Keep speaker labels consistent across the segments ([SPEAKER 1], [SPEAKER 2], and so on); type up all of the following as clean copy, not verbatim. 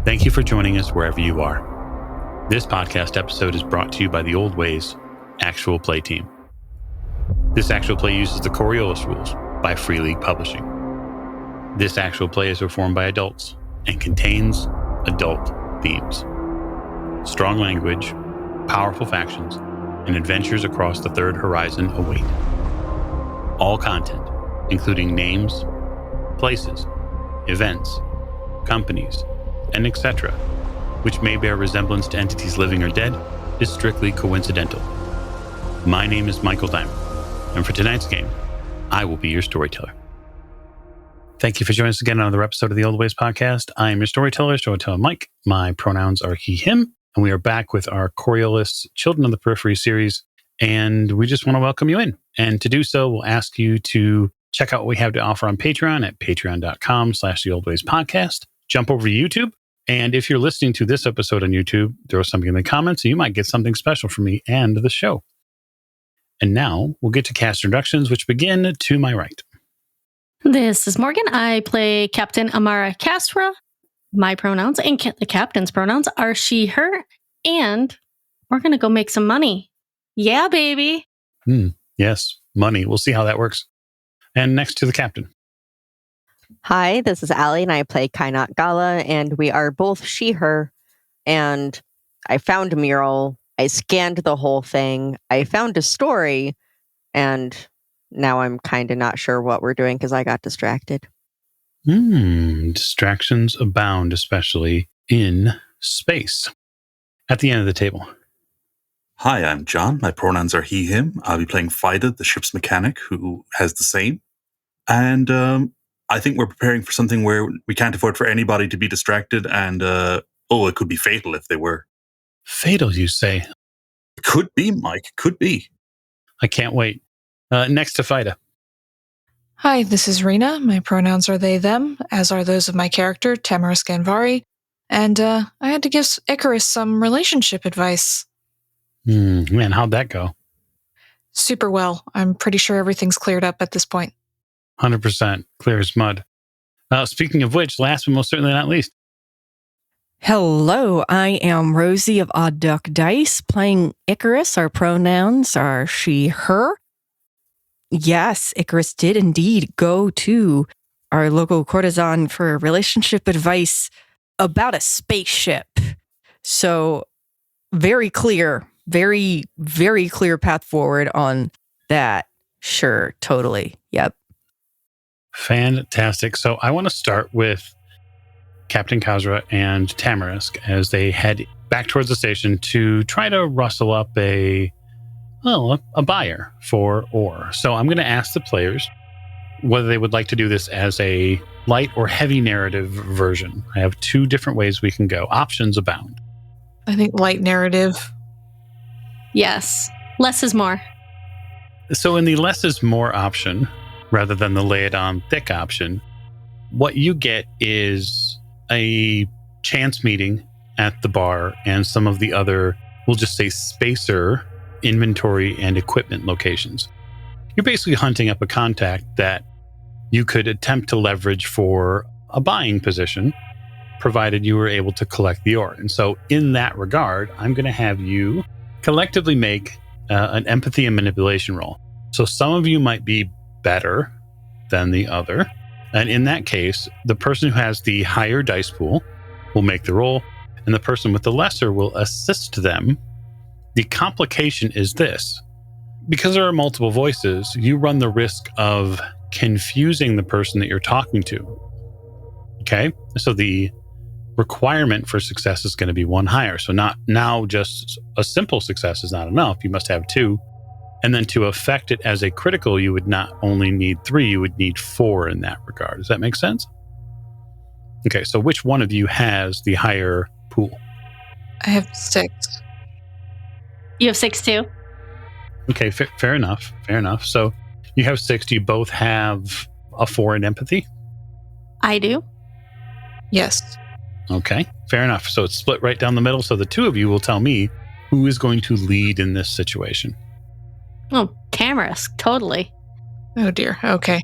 [SPEAKER 1] Thank you for joining us wherever you are. This podcast episode is brought to you by the Old Ways Actual Play team. This actual play uses the Coriolis rules by Free League Publishing. This actual play is performed by adults and contains adult themes. Strong language, powerful factions, and adventures across the third horizon await. All content, including names, places, events, companies, and etc., which may bear resemblance to entities living or dead, is strictly coincidental. My name is Michael Diamond, and for tonight's game, I will be your storyteller. Thank you for joining us again on another episode of the Old Ways podcast. I am your storyteller Mike. My pronouns are he, him, and we are back with our Coriolis Children of the Periphery series, and we just want to welcome you in. And to do so, we'll ask you to check out what we have to offer on Patreon at patreon.com/theoldwayspodcast. Jump over to YouTube. And if you're listening to this episode on YouTube, throw something in the comments and you might get something special from me and the show. And now we'll get to cast introductions, which begin to my right.
[SPEAKER 2] This is Morgan. I play Captain Amara Castra. My pronouns and the captain's pronouns are she, her, and we're going to go make some money. Yeah, baby.
[SPEAKER 1] Yes, money. We'll see how that works. And next to the captain.
[SPEAKER 3] Hi, this is Allie, and I play Kainat Gala, and we are both she, her, and I found a mural. I scanned the whole thing. I found a story, and now I'm kind of not sure what we're doing because I got distracted.
[SPEAKER 1] Distractions abound, especially in space. At the end of the table.
[SPEAKER 4] Hi, I'm John. My pronouns are he, him. I'll be playing Fida, the ship's mechanic, who has the same. And I think we're preparing for something where we can't afford for anybody to be distracted, and it could be fatal if they were.
[SPEAKER 1] Fatal, you say?
[SPEAKER 4] It could be, Mike. Could be.
[SPEAKER 1] I can't wait. Next to Fida.
[SPEAKER 5] Hi, this is Rena. My pronouns are they, them, as are those of my character, Tamaris Ganvari. And I had to give Icarus some relationship advice.
[SPEAKER 1] Man, how'd that go?
[SPEAKER 5] Super well. I'm pretty sure everything's cleared up at this point.
[SPEAKER 1] 100% clear as mud. Speaking of which, last but most certainly not least.
[SPEAKER 6] Hello, I am Rosie of Odd Duck Dice, playing Icarus. Our pronouns are she, her. Yes, Icarus did indeed go to our local courtesan for relationship advice about a spaceship. So very clear, very, very clear path forward on that. Sure, totally. Yep.
[SPEAKER 1] Fantastic. So I want to start with Captain Kazra and Tamarisk as they head back towards the station to try to rustle up a buyer for ore. So I'm going to ask the players whether they would like to do this as a light or heavy narrative version. I have two different ways we can go. Options abound.
[SPEAKER 5] I think light narrative.
[SPEAKER 2] Yes. Less is more.
[SPEAKER 1] So in the less is more option, rather than the lay it on thick option, what you get is a chance meeting at the bar and some of the other, we'll just say spacer inventory and equipment locations. You're basically hunting up a contact that you could attempt to leverage for a buying position, provided you were able to collect the ore. And so in that regard, I'm going to have you collectively make an empathy and manipulation roll. So some of you might be better than the other. And in that case, the person who has the higher dice pool will make the roll, and the person with the lesser will assist them. The complication is this. Because there are multiple voices, you run the risk of confusing the person that you're talking to. Okay? So the requirement for success is going to be one higher. So not now just a simple success is not enough. You must have two. And then to affect it as a critical, you would not only need 3, you would need 4 in that regard. Does that make sense? Okay, so which one of you has the higher pool?
[SPEAKER 5] I have 6.
[SPEAKER 2] You have 6 too?
[SPEAKER 1] Okay, fair enough. Fair enough. So you have 6. Do you both have a 4 in empathy?
[SPEAKER 2] I do.
[SPEAKER 5] Yes.
[SPEAKER 1] Okay, fair enough. So it's split right down the middle. So the two of you will tell me who is going to lead in this situation.
[SPEAKER 2] Oh, Tamarisk, totally.
[SPEAKER 5] Oh dear. Okay.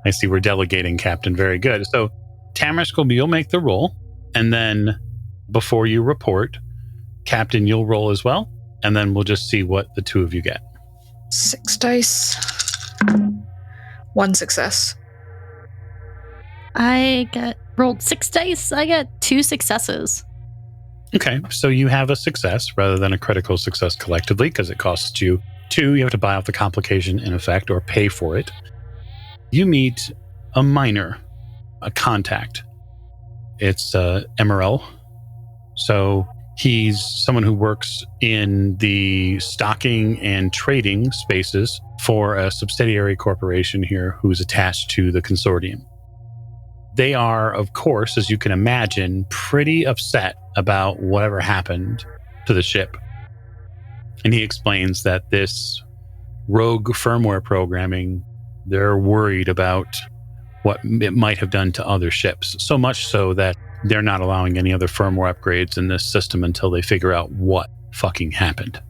[SPEAKER 1] I see we're delegating, Captain. Very good. So Tamarisk, you'll make the roll, and then before you report, Captain, you'll roll as well, and then we'll just see what the two of you get.
[SPEAKER 5] 6 dice. 1 success.
[SPEAKER 2] I rolled 6 dice. I got 2 successes.
[SPEAKER 1] Okay, so you have a success rather than a critical success collectively because it costs you 2. You have to buy out the complication in effect or pay for it. You meet a miner, a contact. It's Emerald. So he's someone who works in the stocking and trading spaces for a subsidiary corporation here who's attached to the consortium. They are, of course, as you can imagine, pretty upset about whatever happened to the ship. And he explains that this rogue firmware programming, they're worried about what it might have done to other ships. So much so that they're not allowing any other firmware upgrades in this system until they figure out what fucking happened.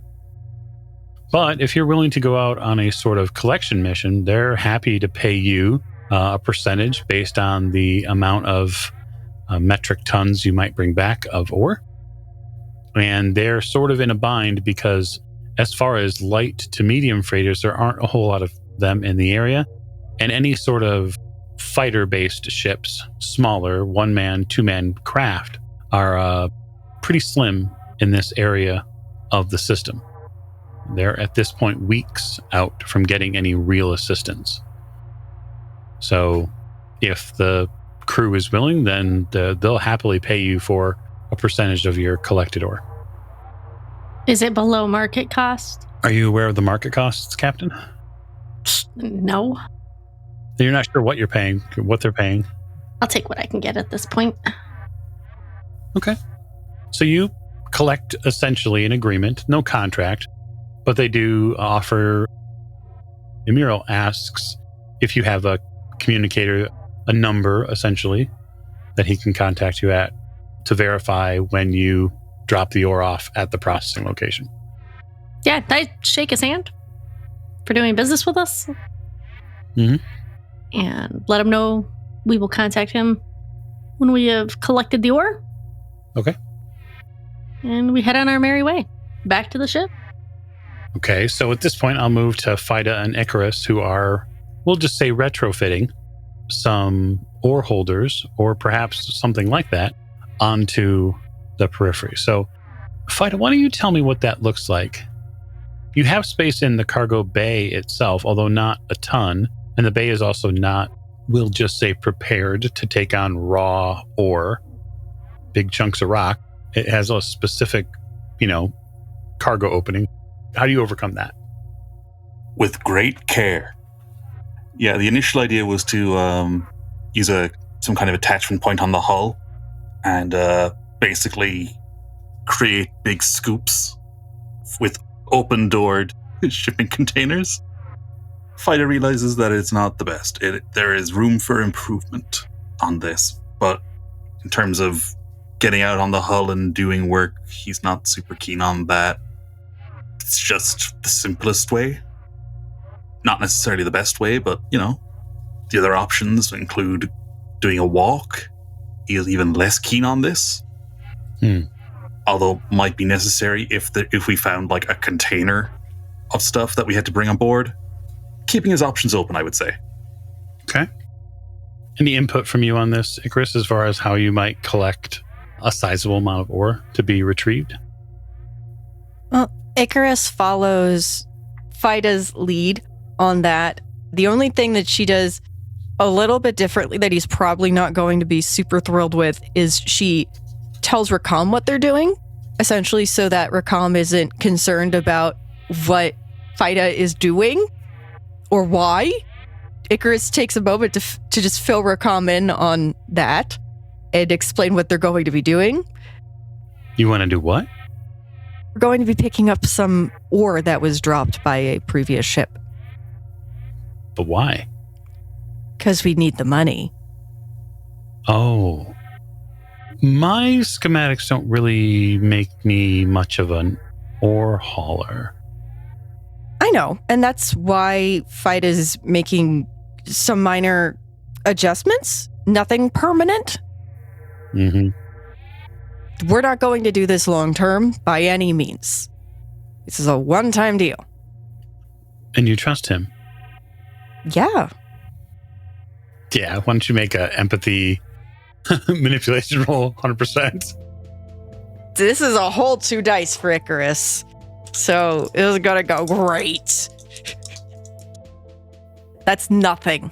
[SPEAKER 1] But if you're willing to go out on a sort of collection mission, they're happy to pay you a percentage based on the amount of metric tons you might bring back of ore. And they're sort of in a bind because as far as light to medium freighters, there aren't a whole lot of them in the area. And any sort of fighter-based ships, smaller, 1-man, 2-man craft, are pretty slim in this area of the system. They're at this point weeks out from getting any real assistance. So if the crew is willing, then they'll happily pay you for a percentage of your collected ore.
[SPEAKER 2] Is it below market cost?
[SPEAKER 1] Are you aware of the market costs, Captain?
[SPEAKER 2] No.
[SPEAKER 1] You're not sure what you're paying, what they're paying?
[SPEAKER 2] I'll take what I can get at this point.
[SPEAKER 1] Okay. So you collect essentially an agreement, no contract, but they do offer. Emiro asks if you have a communicator, a number essentially that he can contact you at to verify when you drop the ore off at the processing location.
[SPEAKER 2] Yeah, I shake his hand for doing business with us.
[SPEAKER 1] Mm-hmm.
[SPEAKER 2] And let him know we will contact him when we have collected the ore.
[SPEAKER 1] Okay.
[SPEAKER 2] And we head on our merry way back to the ship.
[SPEAKER 1] Okay, so at this point, I'll move to Fida and Icarus, who are, we'll just say, retrofitting some ore holders, or perhaps something like that, onto the Periphery. So, Fida, why don't you tell me what that looks like? You have space in the cargo bay itself, although not a ton, and the bay is also not, we'll just say, prepared to take on raw ore, big chunks of rock. It has a specific, cargo opening. How do you overcome that?
[SPEAKER 4] With great care. Yeah, the initial idea was to use some kind of attachment point on the hull and basically create big scoops with open-doored shipping containers. Fighter realizes that it's not the best. There is room for improvement on this, but in terms of getting out on the hull and doing work, he's not super keen on that. It's just the simplest way. Not necessarily the best way, but, the other options include doing a walk. He is even less keen on this. Although might be necessary if we found like a container of stuff that we had to bring on board. Keeping his options open, I would say.
[SPEAKER 1] Okay. Any input from you on this, Icarus, as far as how you might collect a sizable amount of ore to be retrieved?
[SPEAKER 6] Well, Icarus follows Fida's lead on that. The only thing that she does a little bit differently that he's probably not going to be super thrilled with is she tells Rakham what they're doing, essentially so that Rakham isn't concerned about what Fida is doing or why. Icarus takes a moment to just fill Rakham in on that and explain what they're going to be doing.
[SPEAKER 1] You want to do what?
[SPEAKER 6] We're going to be picking up some ore that was dropped by a previous ship.
[SPEAKER 1] But why?
[SPEAKER 6] Because we need the money.
[SPEAKER 1] Oh. My schematics don't really make me much of an ore hauler.
[SPEAKER 6] I know, and that's why Fida's making some minor adjustments. Nothing permanent.
[SPEAKER 1] Mm-hmm.
[SPEAKER 6] we're not going to do this long term by any means. This is a one-time deal.
[SPEAKER 1] And you trust him?
[SPEAKER 6] Yeah.
[SPEAKER 1] Yeah, why don't you make an empathy manipulation roll, 100%?
[SPEAKER 6] This is a whole 2 dice for Icarus. So it was gonna go great. That's nothing.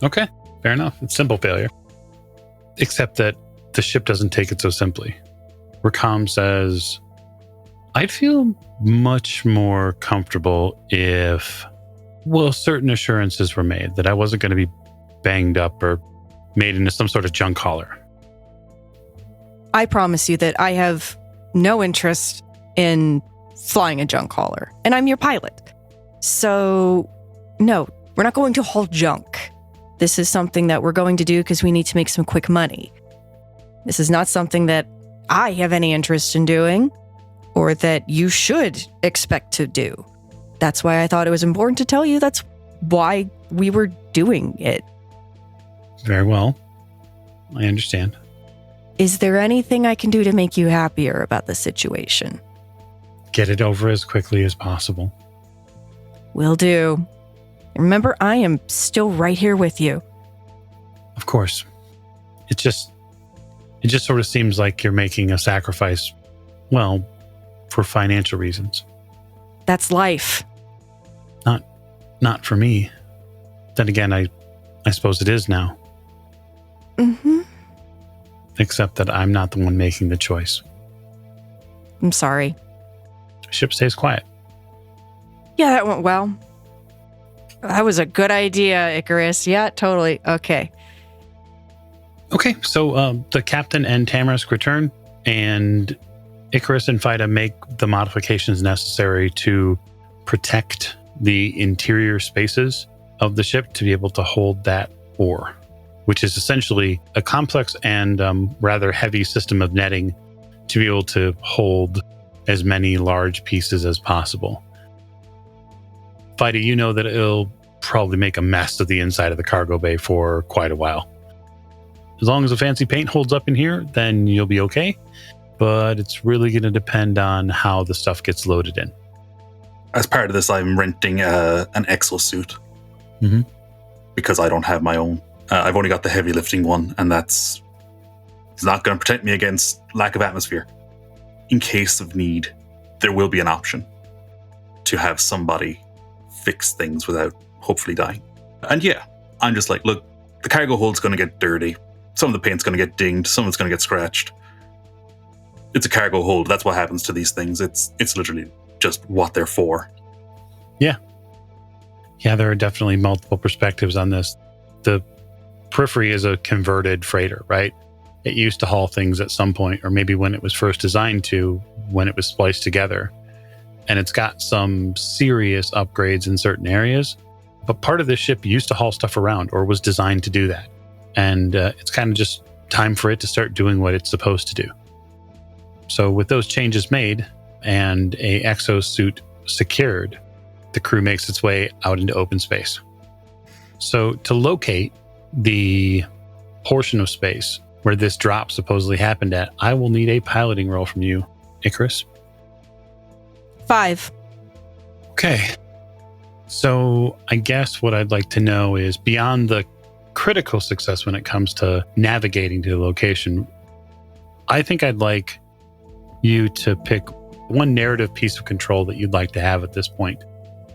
[SPEAKER 1] Okay, fair enough. It's simple failure. Except that the ship doesn't take it so simply. Rakham says, I'd feel much more comfortable if, certain assurances were made that I wasn't going to be banged up or made into some sort of junk hauler.
[SPEAKER 6] I promise you that I have no interest in flying a junk hauler, and I'm your pilot. So, no, we're not going to haul junk. This is something that we're going to do because we need to make some quick money. This is not something that I have any interest in doing or that you should expect to do. That's why I thought it was important to tell you that's why we were doing it.
[SPEAKER 1] Very well. I understand.
[SPEAKER 6] Is there anything I can do to make you happier about the situation?
[SPEAKER 1] Get it over as quickly as possible.
[SPEAKER 6] Will do. Remember, I am still right here with you.
[SPEAKER 1] Of course. It just sort of seems like you're making a sacrifice, for financial reasons.
[SPEAKER 6] That's life.
[SPEAKER 1] Not for me. Then again, I suppose it is now.
[SPEAKER 6] Mm-hmm.
[SPEAKER 1] Except that I'm not the one making the choice.
[SPEAKER 6] I'm sorry.
[SPEAKER 1] Ship stays quiet.
[SPEAKER 6] Yeah, that went well. That was a good idea, Icarus. Yeah, totally. Okay.
[SPEAKER 1] Okay, so the captain and Tamarisk return, and Icarus and Fida make the modifications necessary to protect the interior spaces of the ship to be able to hold that ore, which is essentially a complex and rather heavy system of netting to be able to hold as many large pieces as possible. Fida, you know that it'll probably make a mess of the inside of the cargo bay for quite a while. As long as the fancy paint holds up in here, then you'll be okay. But it's really going to depend on how the stuff gets loaded in.
[SPEAKER 4] As part of this, I'm renting an exosuit.
[SPEAKER 1] Mm-hmm.
[SPEAKER 4] Because I don't have my own. I've only got the heavy lifting one, and it's not going to protect me against lack of atmosphere. In case of need, there will be an option to have somebody fix things without hopefully dying. And yeah, I'm just like, look, the cargo hold's going to get dirty. Some of the paint's going to get dinged. Some of it's going to get scratched. It's a cargo hold. That's what happens to these things. It's literally just what they're for.
[SPEAKER 1] Yeah, there are definitely multiple perspectives on this. The Periphery is a converted freighter, right? It used to haul things at some point, or maybe when it was first designed to, when it was spliced together. And it's got some serious upgrades in certain areas. But part of this ship used to haul stuff around, or was designed to do that. And it's kind of just time for it to start doing what it's supposed to do. So with those changes made and a exosuit secured, the crew makes its way out into open space. So to locate the portion of space where this drop supposedly happened at, I will need a piloting roll from you, Icarus.
[SPEAKER 6] 5.
[SPEAKER 1] Okay. So I guess what I'd like to know is, beyond the critical success when it comes to navigating to the location, I think I'd like you to pick one narrative piece of control that you'd like to have at this point.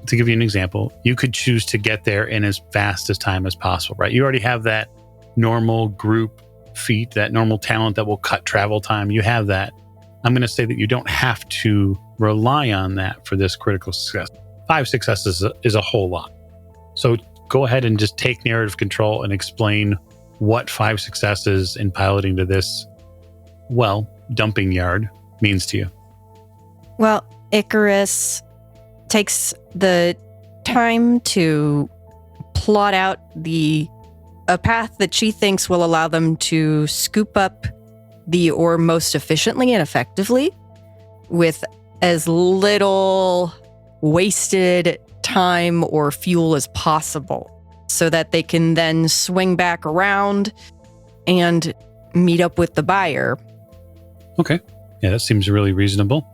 [SPEAKER 1] To give you an example, you could choose to get there in as fast as time as possible, right? You already have that normal group feat, that normal talent that will cut travel time. You have that. I'm going to say that you don't have to rely on that for this critical success. 5 successes is a whole lot. So go ahead and just take narrative control and explain what 5 successes in piloting to this, dumping yard means to you.
[SPEAKER 6] Well, Icarus takes the time to plot out a path that she thinks will allow them to scoop up the ore most efficiently and effectively with as little wasted time or fuel as possible, so that they can then swing back around and meet up with the buyer.
[SPEAKER 1] Okay. Yeah, that seems really reasonable.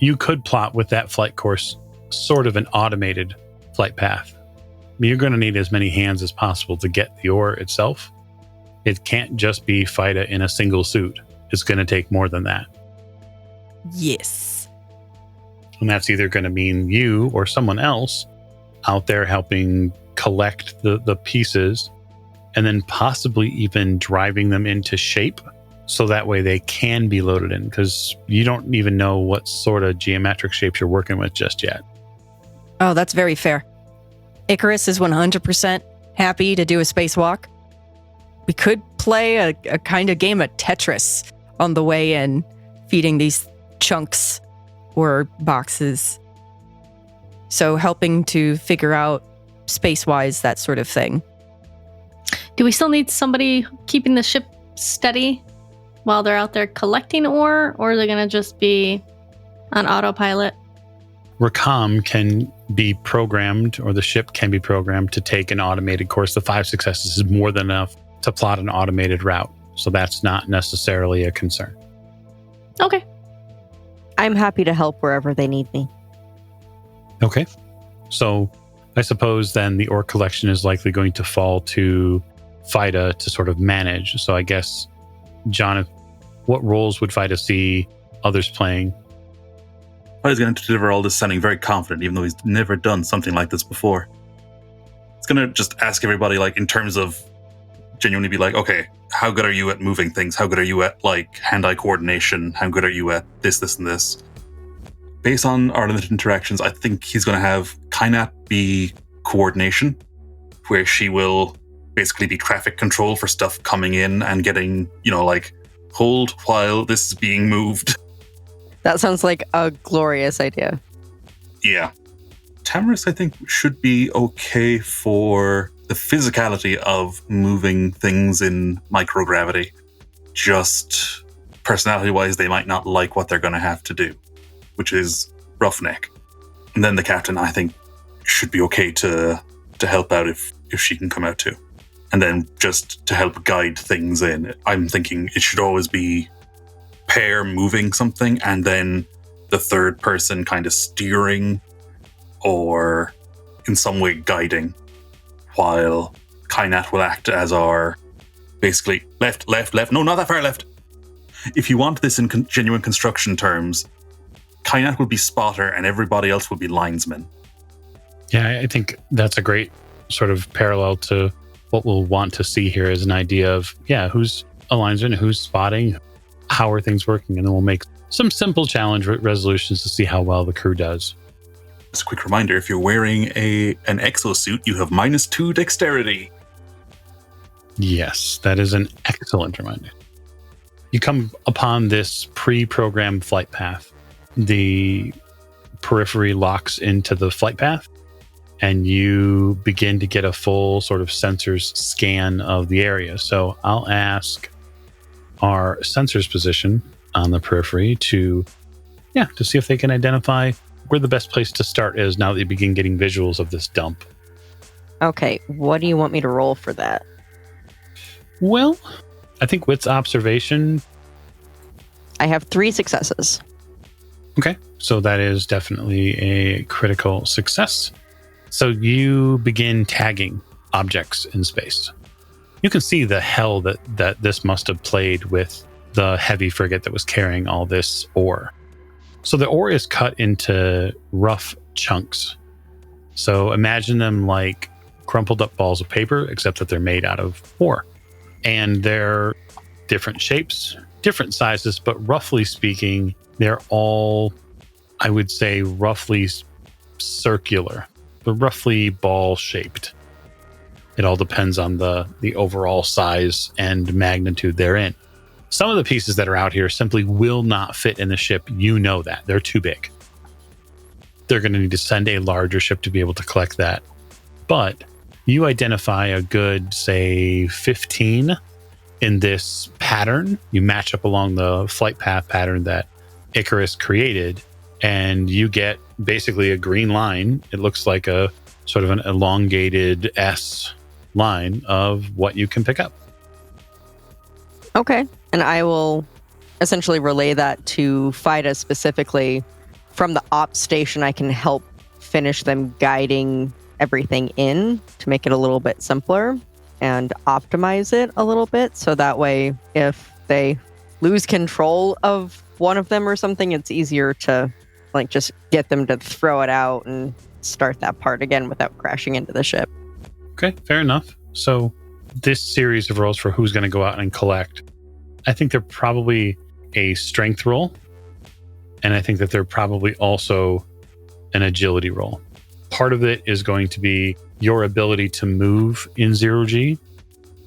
[SPEAKER 1] You could plot with that flight course sort of an automated flight path. You're going to need as many hands as possible to get the ore itself. It can't just be Fida in a single suit. It's going to take more than that.
[SPEAKER 6] Yes.
[SPEAKER 1] And that's either going to mean you or someone else out there helping collect the pieces and then possibly even driving them into shape so that way they can be loaded in, because you don't even know what sort of geometric shapes you're working with just yet.
[SPEAKER 6] Oh, that's very fair. Icarus is 100% happy to do a spacewalk. We could play a kind of game of Tetris on the way in, feeding these chunks or boxes. So helping to figure out space-wise, that sort of thing.
[SPEAKER 2] Do we still need somebody keeping the ship steady while they're out there collecting ore, or are they going to just be on autopilot?
[SPEAKER 1] Rakham can be programmed, or the ship can be programmed to take an automated course. The 5 successes is more than enough to plot an automated route. So that's not necessarily a concern.
[SPEAKER 2] Okay.
[SPEAKER 3] I'm happy to help wherever they need me.
[SPEAKER 1] Okay. So I suppose then the ore collection is likely going to fall to Fida to sort of manage. So I guess, John, what roles would Fida see others playing?
[SPEAKER 4] Fida's going to deliver all this sounding very confident, even though he's never done something like this before. It's going to just ask everybody, like, in terms of genuinely be like, okay, how good are you at moving things? How good are you at, like, hand-eye coordination? How good are you at this, and this? Based on our limited interactions, I think he's going to have Kainat be coordination, where she will basically be traffic control for stuff coming in and getting, like, hold while this is being moved.
[SPEAKER 3] That sounds like a glorious idea.
[SPEAKER 4] Yeah. Tamaris, I think, should be okay for the physicality of moving things in microgravity. Just personality-wise, they might not like what they're going to have to do, which is roughneck. And then the captain, I think, should be okay to help out if she can come out too. And then just to help guide things in, I'm thinking it should always be pair moving something and then the third person kind of steering or in some way guiding, while Kainat will act as our basically left, no, not that far left. If you want this in genuine construction terms, Kainat will be spotter and everybody else will be linesman.
[SPEAKER 1] Yeah, I think that's a great sort of parallel to what we'll want to see here as an idea of, who's a linesman, who's spotting, how are things working, and then we'll make some simple challenge resolutions to see how well the crew does.
[SPEAKER 4] Just a quick reminder, if you're wearing an exosuit, you have -2 dexterity.
[SPEAKER 1] Yes, that is an excellent reminder. You come upon this pre-programmed flight path. The periphery locks into the flight path, and you begin to get a full sort of sensors scan of the area. So I'll ask our sensors position on the periphery to see if they can identify where the best place to start is now that you begin getting visuals of this dump.
[SPEAKER 3] Okay, what do you want me to roll for that?
[SPEAKER 1] Well, I think with observation...
[SPEAKER 3] I have 3 successes.
[SPEAKER 1] Okay, so that is definitely a critical success. So you begin tagging objects in space. You can see the hell that this must have played with the heavy frigate that was carrying all this ore. So the ore is cut into rough chunks. So imagine them like crumpled up balls of paper, except that they're made out of ore. And they're different shapes, different sizes, but roughly speaking, they're all, I would say, roughly circular, but roughly ball-shaped. It all depends on the overall size and magnitude they're in. Some of the pieces that are out here simply will not fit in the ship. You know that. They're too big. They're going to need to send a larger ship to be able to collect that. But you identify a good, say, 15 in this pattern. You match up along the flight path pattern that Icarus created, and you get basically a green line. It looks like a sort of an elongated S line of what you can pick up.
[SPEAKER 3] Okay, and I will essentially relay that to FIDA specifically. From the ops station, I can help finish them guiding everything in to make it a little bit simpler and optimize it a little bit. So that way, if they lose control of one of them or something, it's easier to like just get them to throw it out and start that part again without crashing into the ship.
[SPEAKER 1] Okay, fair enough. So this series of rolls for who's going to go out and collect, I think they're probably a strength roll. And I think that they're probably also an agility roll. Part of it is going to be your ability to move in 0G.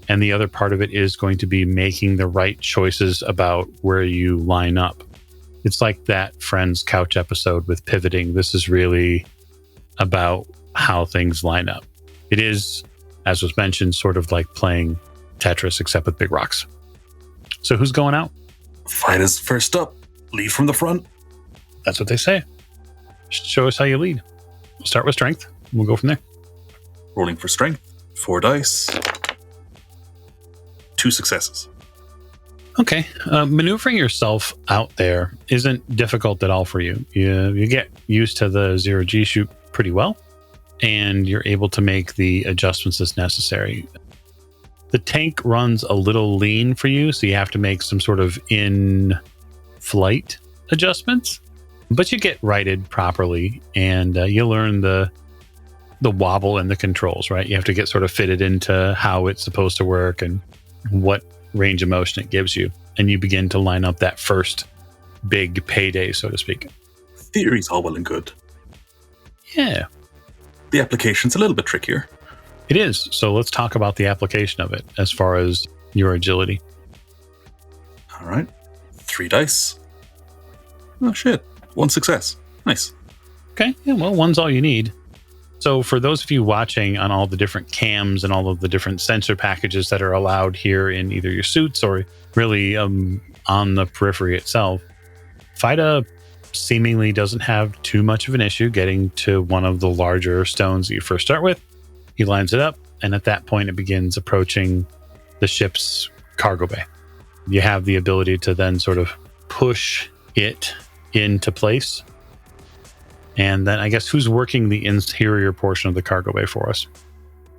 [SPEAKER 1] And the other part of it is going to be making the right choices about where you line up. It's like that Friends couch episode with pivoting. This is really about how things line up. It is, as was mentioned, sort of like playing Tetris, except with big rocks. So who's going out?
[SPEAKER 4] FIDA's first up. Lead from the front.
[SPEAKER 1] That's what they say. Show us how you lead. We'll start with strength. We'll go from there.
[SPEAKER 4] Rolling for strength. 4 dice. 2 successes.
[SPEAKER 1] Okay. Maneuvering yourself out there isn't difficult at all for you. You get used to the 0G shoot pretty well, and you're able to make the adjustments as necessary. The tank runs a little lean for you, so you have to make some sort of in-flight adjustments, but you get righted properly, and you learn the wobble and the controls, right? You have to get sort of fitted into how it's supposed to work and what range of motion it gives you, and you begin to line up that first big payday, so to speak.
[SPEAKER 4] Theory's all well and good.
[SPEAKER 1] Yeah.
[SPEAKER 4] The application's a little bit trickier.
[SPEAKER 1] It is. So let's talk about the application of it as far as your agility.
[SPEAKER 4] All right. 3 dice. Oh, shit. 1 success. Nice.
[SPEAKER 1] Okay. Yeah, well, one's all you need. So for those of you watching on all the different cams and all of the different sensor packages that are allowed here in either your suits or really on the periphery itself, FIDA seemingly doesn't have too much of an issue getting to one of the larger stones that you first start with. He lines it up, and at that point, it begins approaching the ship's cargo bay. You have the ability to then sort of push it into place. And then I guess who's working the interior portion of the cargo bay for us?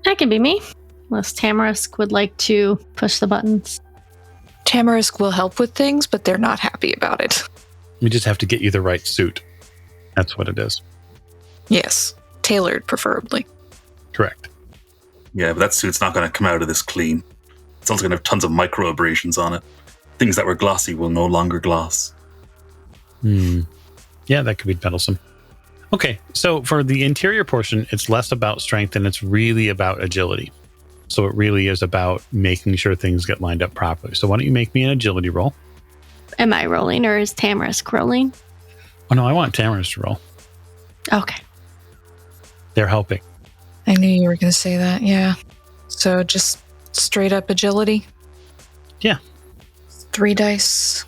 [SPEAKER 2] That could be me. Unless Tamarisk would like to push the buttons.
[SPEAKER 5] Tamarisk will help with things, but they're not happy about it.
[SPEAKER 1] We just have to get you the right suit. That's what it is.
[SPEAKER 5] Yes. Tailored, preferably.
[SPEAKER 1] Correct.
[SPEAKER 4] Yeah, but that suit's not going to come out of this clean. It's also going to have tons of micro abrasions on it. Things that were glossy will no longer gloss.
[SPEAKER 1] Yeah, that could be meddlesome. Okay, so for the interior portion, it's less about strength and it's really about agility. So it really is about making sure things get lined up properly. So why don't you make me an agility roll?
[SPEAKER 2] Am I rolling or is Tamarisk rolling?
[SPEAKER 1] Oh, no, I want Tamarisk to roll.
[SPEAKER 2] Okay.
[SPEAKER 1] They're helping.
[SPEAKER 5] I knew you were going to say that, yeah. So just straight up agility?
[SPEAKER 1] Yeah.
[SPEAKER 5] 3 dice.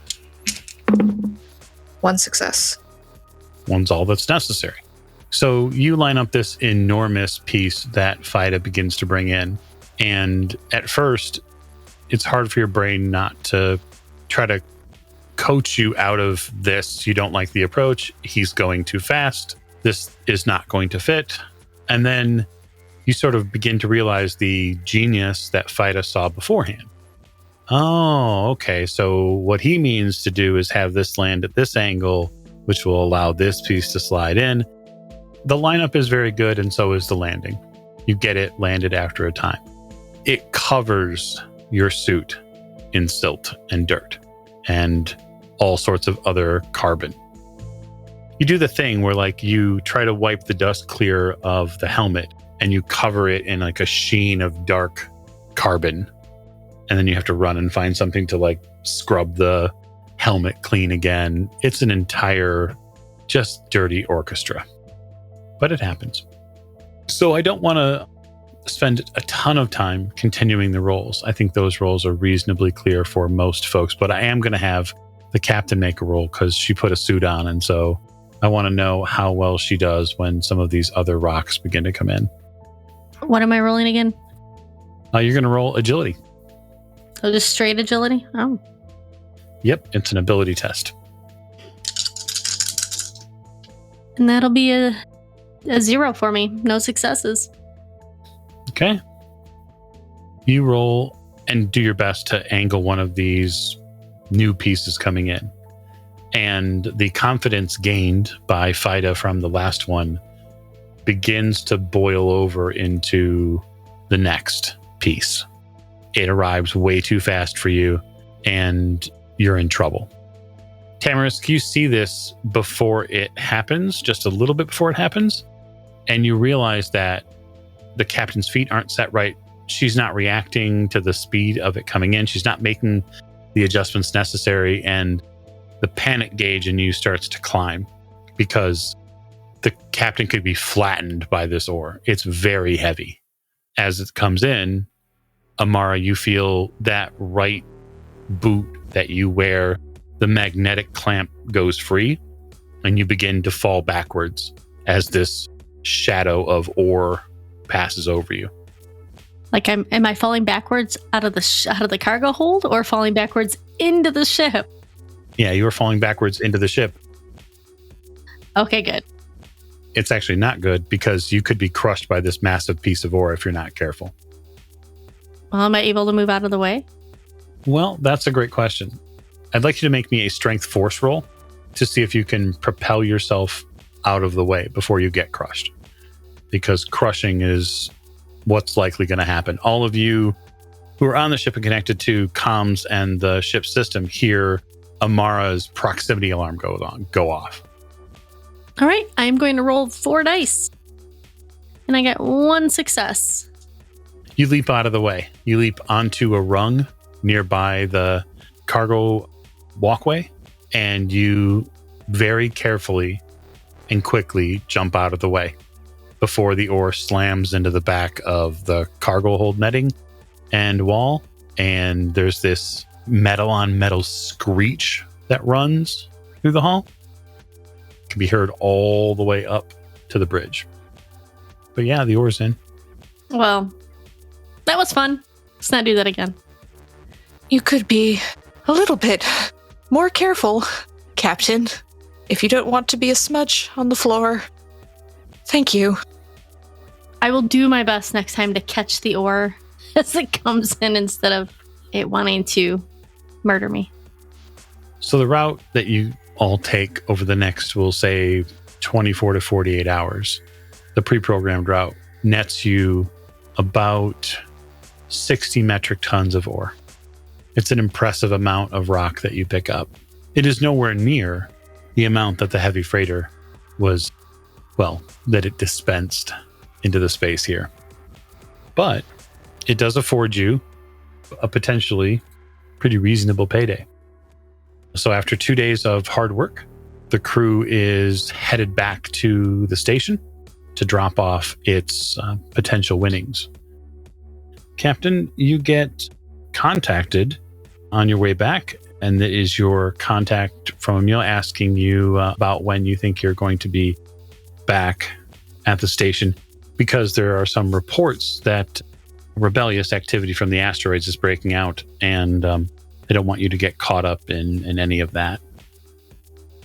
[SPEAKER 5] 1 success.
[SPEAKER 1] One's all that's necessary. So you line up this enormous piece that FIDA begins to bring in. And at first, it's hard for your brain not to try to coach you out of this. You don't like the approach. He's going too fast. This is not going to fit. And then you sort of begin to realize the genius that FIDA saw beforehand. Oh, okay. So what he means to do is have this land at this angle, which will allow this piece to slide in. The lineup is very good, and so is the landing. You get it landed after a time. It covers your suit in silt and dirt and all sorts of other carbon. You do the thing where like you try to wipe the dust clear of the helmet and you cover it in like a sheen of dark carbon. And then you have to run and find something to like scrub the helmet clean again. It's an entire just dirty orchestra, but it happens. So I don't want to spend a ton of time continuing the roles. I think those roles are reasonably clear for most folks, but I am going to have the captain make a roll because she put a suit on. And so I want to know how well she does when some of these other rocks begin to come in.
[SPEAKER 2] What am I rolling again?
[SPEAKER 1] You're going to roll agility.
[SPEAKER 2] Oh, just straight agility? Oh.
[SPEAKER 1] Yep, it's an ability test.
[SPEAKER 2] And that'll be a 0 for me. No successes.
[SPEAKER 1] Okay. You roll and do your best to angle one of these new pieces coming in. And the confidence gained by Fida from the last one begins to boil over into the next piece. It arrives way too fast for you, and you're in trouble. Tamarisk, you see this before it happens, just a little bit before it happens, and you realize that the captain's feet aren't set right. She's not reacting to the speed of it coming in. She's not making the adjustments necessary, and the panic gauge in you starts to climb because the captain could be flattened by this oar. It's very heavy. As it comes in, Amara, you feel that right boot that you wear, the magnetic clamp goes free, and you begin to fall backwards as this shadow of oar passes over you.
[SPEAKER 2] Like, am I falling backwards out of the cargo hold, or falling backwards into the ship?
[SPEAKER 1] Yeah, you are falling backwards into the ship.
[SPEAKER 2] Okay, good.
[SPEAKER 1] It's actually not good because you could be crushed by this massive piece of ore if you're not careful.
[SPEAKER 2] Well, am I able to move out of the way?
[SPEAKER 1] Well, that's a great question. I'd like you to make me a strength force roll to see if you can propel yourself out of the way before you get crushed. Because crushing is what's likely going to happen. All of you who are on the ship and connected to comms and the ship system hear Amara's proximity alarm go off.
[SPEAKER 2] All right, I'm going to roll 4 dice. And I get 1 success.
[SPEAKER 1] You leap out of the way. You leap onto a rung nearby the cargo walkway, and you very carefully and quickly jump out of the way before the oar slams into the back of the cargo hold netting and wall. And there's this metal on metal screech that runs through the hull. It can be heard all the way up to the bridge. But yeah, the oar's in.
[SPEAKER 2] Well, that was fun. Let's not do that again.
[SPEAKER 5] You could be a little bit more careful, Captain, if you don't want to be a smudge on the floor. Thank you.
[SPEAKER 2] I will do my best next time to catch the oar as it comes in instead of it wanting to murder me.
[SPEAKER 1] So the route that you all take over the next, we'll say, 24 to 48 hours, the pre-programmed route nets you about 60 metric tons of ore. It's an impressive amount of rock that you pick up. It is nowhere near the amount that the heavy freighter was, well, that it dispensed into the space here. But it does afford you a potentially pretty reasonable payday. So after 2 days of hard work, the crew is headed back to the station to drop off its potential winnings. Captain, you get contacted on your way back, and that is your contact from Emil asking you about when you think you're going to be back at the station, because there are some reports that rebellious activity from the asteroids is breaking out, and they don't want you to get caught up in any of that.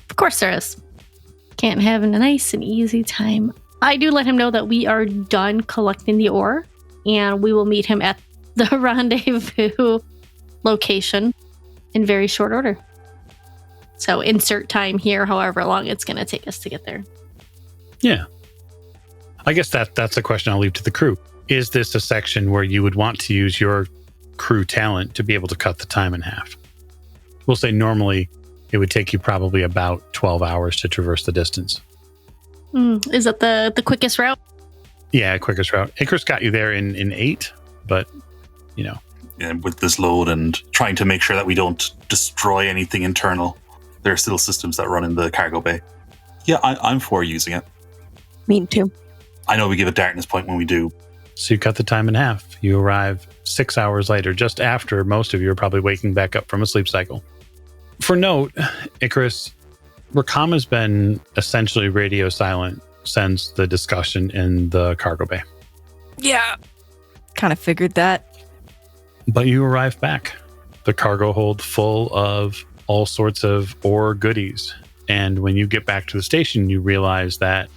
[SPEAKER 2] Of course there is. Can't have a nice and easy time. I do let him know that we are done collecting the ore, and we will meet him at the rendezvous location in very short order. So insert time here, however long it's going to take us to get there.
[SPEAKER 1] Yeah. I guess that's a question I'll leave to the crew. Is this a section where you would want to use your crew talent to be able to cut the time in half? We'll say normally it would take you probably about 12 hours to traverse the distance.
[SPEAKER 2] Is that the quickest route?
[SPEAKER 1] Yeah, quickest route. Icarus got you there in 8, but, you know.
[SPEAKER 4] Yeah, with this load and trying to make sure that we don't destroy anything internal, there are still systems that run in the cargo bay. Yeah, I'm for using it.
[SPEAKER 3] Me too.
[SPEAKER 4] I know we give a darkness point when we do.
[SPEAKER 1] So you cut the time in half. You arrive 6 hours later, just after most of you are probably waking back up from a sleep cycle. For note, Icarus, Rakham has been essentially radio silent since the discussion in the cargo bay.
[SPEAKER 6] Yeah. Kind of figured that.
[SPEAKER 1] But you arrive back. The cargo hold full of all sorts of ore goodies. And when you get back to the station, you realize that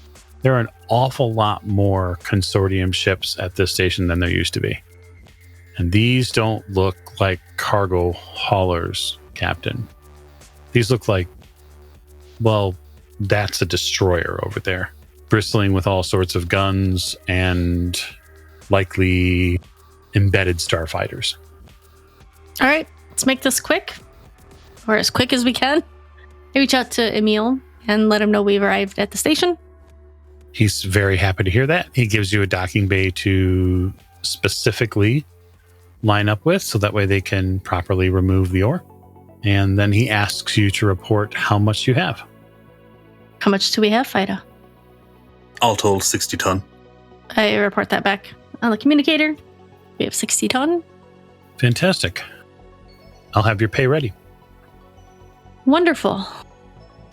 [SPEAKER 1] there are an awful lot more consortium ships at this station than there used to be. And these don't look like cargo haulers, Captain. These look like, well, that's a destroyer over there, bristling with all sorts of guns and likely embedded starfighters.
[SPEAKER 2] All right, let's make this quick, or as quick as we can. I reach out to Emil and let him know we've arrived at the station.
[SPEAKER 1] He's very happy to hear that. He gives you a docking bay to specifically line up with, so that way they can properly remove the ore. And then he asks you to report how much you have.
[SPEAKER 2] How much do we have, Fida?
[SPEAKER 4] All told, 60 ton.
[SPEAKER 2] I report that back on the communicator. We have 60 ton.
[SPEAKER 1] Fantastic. I'll have your pay ready.
[SPEAKER 2] Wonderful.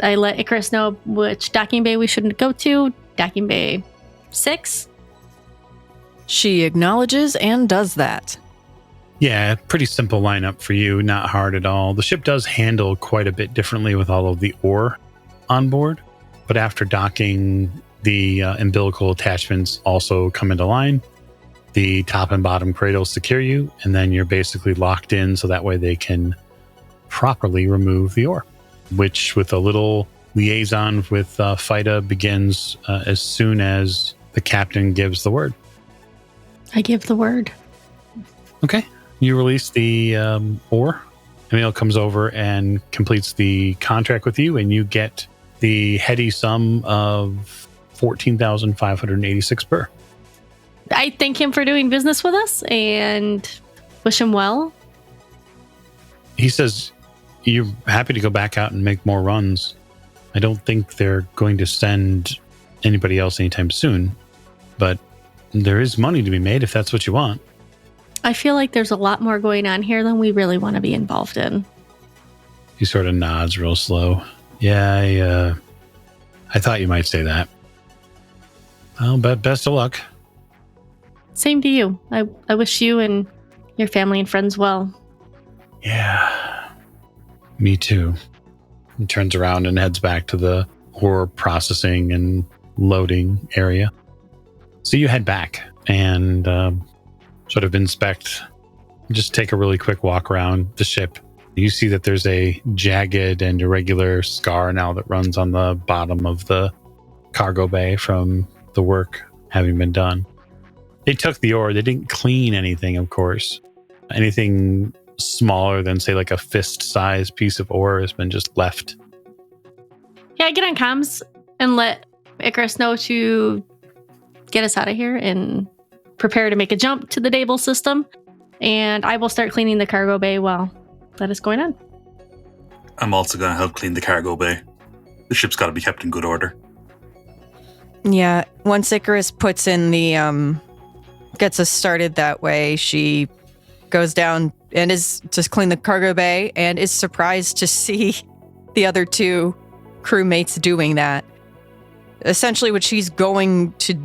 [SPEAKER 2] I let Icarus know which docking bay we shouldn't go to. Docking bay 6.
[SPEAKER 6] She acknowledges and does that.
[SPEAKER 1] Yeah, pretty simple lineup for you. Not hard at all. The ship does handle quite a bit differently with all of the ore on board. But after docking, the umbilical attachments also come into line. The top and bottom cradles secure you, and then you're basically locked in so that way they can properly remove the ore, which with a little liaison with FIDA begins as soon as the captain gives the word.
[SPEAKER 2] I give the word.
[SPEAKER 1] Okay. You release the ore. Emil comes over and completes the contract with you, and you get the heady sum of 14,586 per.
[SPEAKER 2] I thank him for doing business with us and wish him well.
[SPEAKER 1] He says, you're happy to go back out and make more runs. I don't think they're going to send anybody else anytime soon, but there is money to be made if that's what you want.
[SPEAKER 2] I feel like there's a lot more going on here than we really want to be involved in.
[SPEAKER 1] He sort of nods real slow. Yeah, I thought you might say that. Well, but best of luck.
[SPEAKER 2] Same to you. I wish you and your family and friends well.
[SPEAKER 1] Yeah, me too. He turns around and heads back to the ore processing and loading area. So you head back and sort of inspect, just take a really quick walk around the ship. You see that there's a jagged and irregular scar now that runs on the bottom of the cargo bay from the work having been done. They took the ore. They didn't clean anything, of course. Anything smaller than, say, like a fist-sized piece of ore has been just left.
[SPEAKER 2] Yeah, I get on comms and let Icarus know to get us out of here and prepare to make a jump to the Daybull system. And I will start cleaning the cargo bay while that is going on.
[SPEAKER 4] I'm also going to help clean the cargo bay. The ship's got to be kept in good order.
[SPEAKER 6] Yeah, once Icarus puts in the, gets us started that way, she goes down and is just clean the cargo bay and is surprised to see the other two crewmates doing that. Essentially what she's going to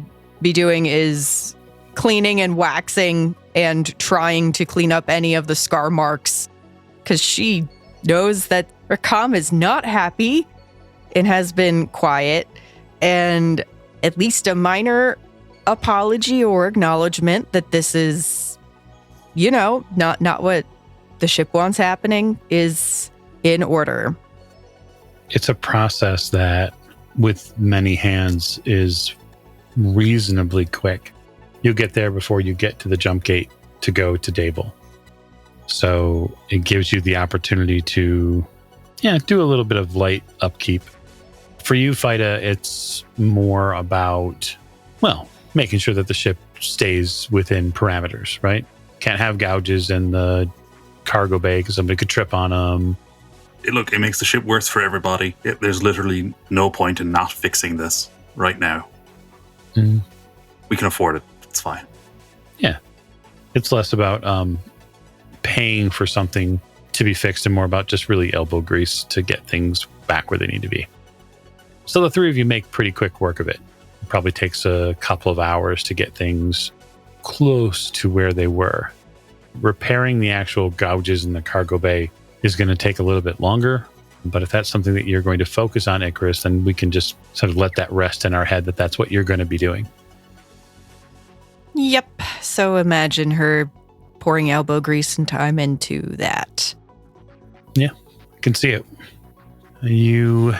[SPEAKER 6] be doing is cleaning and waxing and trying to clean up any of the scar marks, because she knows that Rakham is not happy and has been quiet, and at least a minor apology or acknowledgement that this is, not what the ship wants happening is in order.
[SPEAKER 1] It's a process that, with many hands, is reasonably quick. You'll get there before you get to the jump gate to go to Daybull. So it gives you the opportunity to, do a little bit of light upkeep. For you, FIDA, it's more about, making sure that the ship stays within parameters, right? Can't have gouges in the cargo bay because somebody could trip on them.
[SPEAKER 4] It makes the ship worse for everybody. There's literally no point in not fixing this right now. We can afford it. It's fine.
[SPEAKER 1] Yeah. It's less about paying for something to be fixed and more about just really elbow grease to get things back where they need to be. So the three of you make pretty quick work of it. It probably takes a couple of hours to get things close to where they were. Repairing the actual gouges in the cargo bay is going to take a little bit longer, But if that's something that you're going to focus on, Icarus, then we can just sort of let that rest in our head that that's what you're going to be doing.
[SPEAKER 6] Yep. So imagine her pouring elbow grease and time into that.
[SPEAKER 1] Yeah, I can see it. You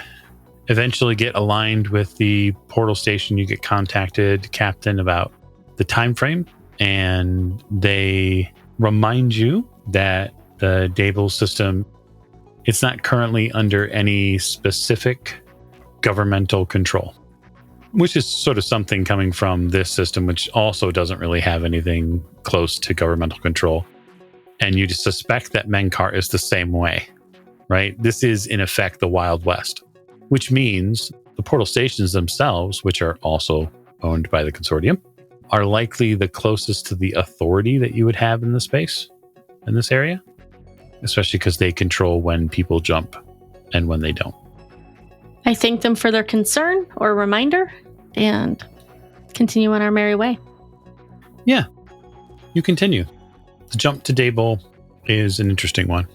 [SPEAKER 1] eventually get aligned with the portal station. You get contacted, Captain, about the time frame, and they remind you that the Daybull system, it's not currently under any specific governmental control, which is sort of something coming from this system, which also doesn't really have anything close to governmental control. And you just suspect that Menkar is the same way, right? This is, in effect, the Wild West, which means the portal stations themselves, which are also owned by the consortium, are likely the closest to the authority that you would have in the space, in this area, especially because they control when people jump and when they don't.
[SPEAKER 2] I thank them for their concern or reminder and continue on our merry way.
[SPEAKER 1] Yeah, you continue. The jump to Daybull is an interesting one.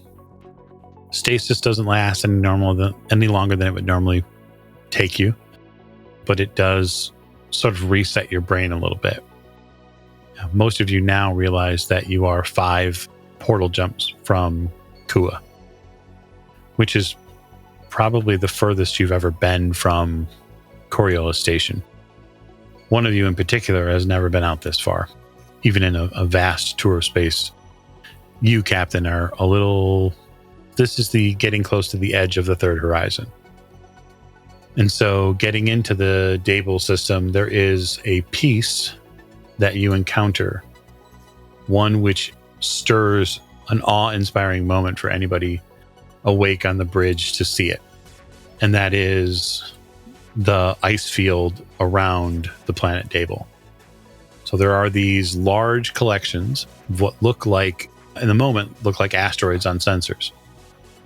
[SPEAKER 1] Stasis doesn't last any longer than it would normally take you, but it does sort of reset your brain a little bit. Most of you now realize that you are 5 portal jumps from Kua, which is probably the furthest you've ever been from Coriolis Station. One of you in particular has never been out this far, even in a vast tour of space. You, Captain, are a little... This is the getting close to the edge of the third horizon. And so getting into the Daybull system, there is a piece that you encounter, one which stirs an awe-inspiring moment for anybody awake on the bridge to see it. And that is the ice field around the planet Daybull. So there are these large collections of what look like asteroids on sensors.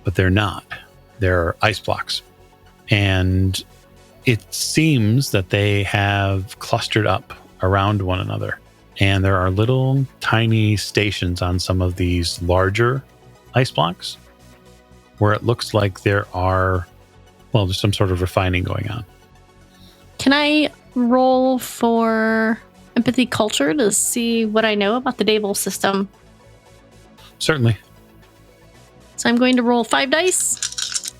[SPEAKER 1] But they're not. They're ice blocks. And it seems that they have clustered up around one another. And there are little tiny stations on some of these larger ice blocks where it looks like there's some sort of refining going on.
[SPEAKER 2] Can I roll for empathy culture to see what I know about the Daybull system?
[SPEAKER 1] Certainly.
[SPEAKER 2] So I'm going to roll 5 dice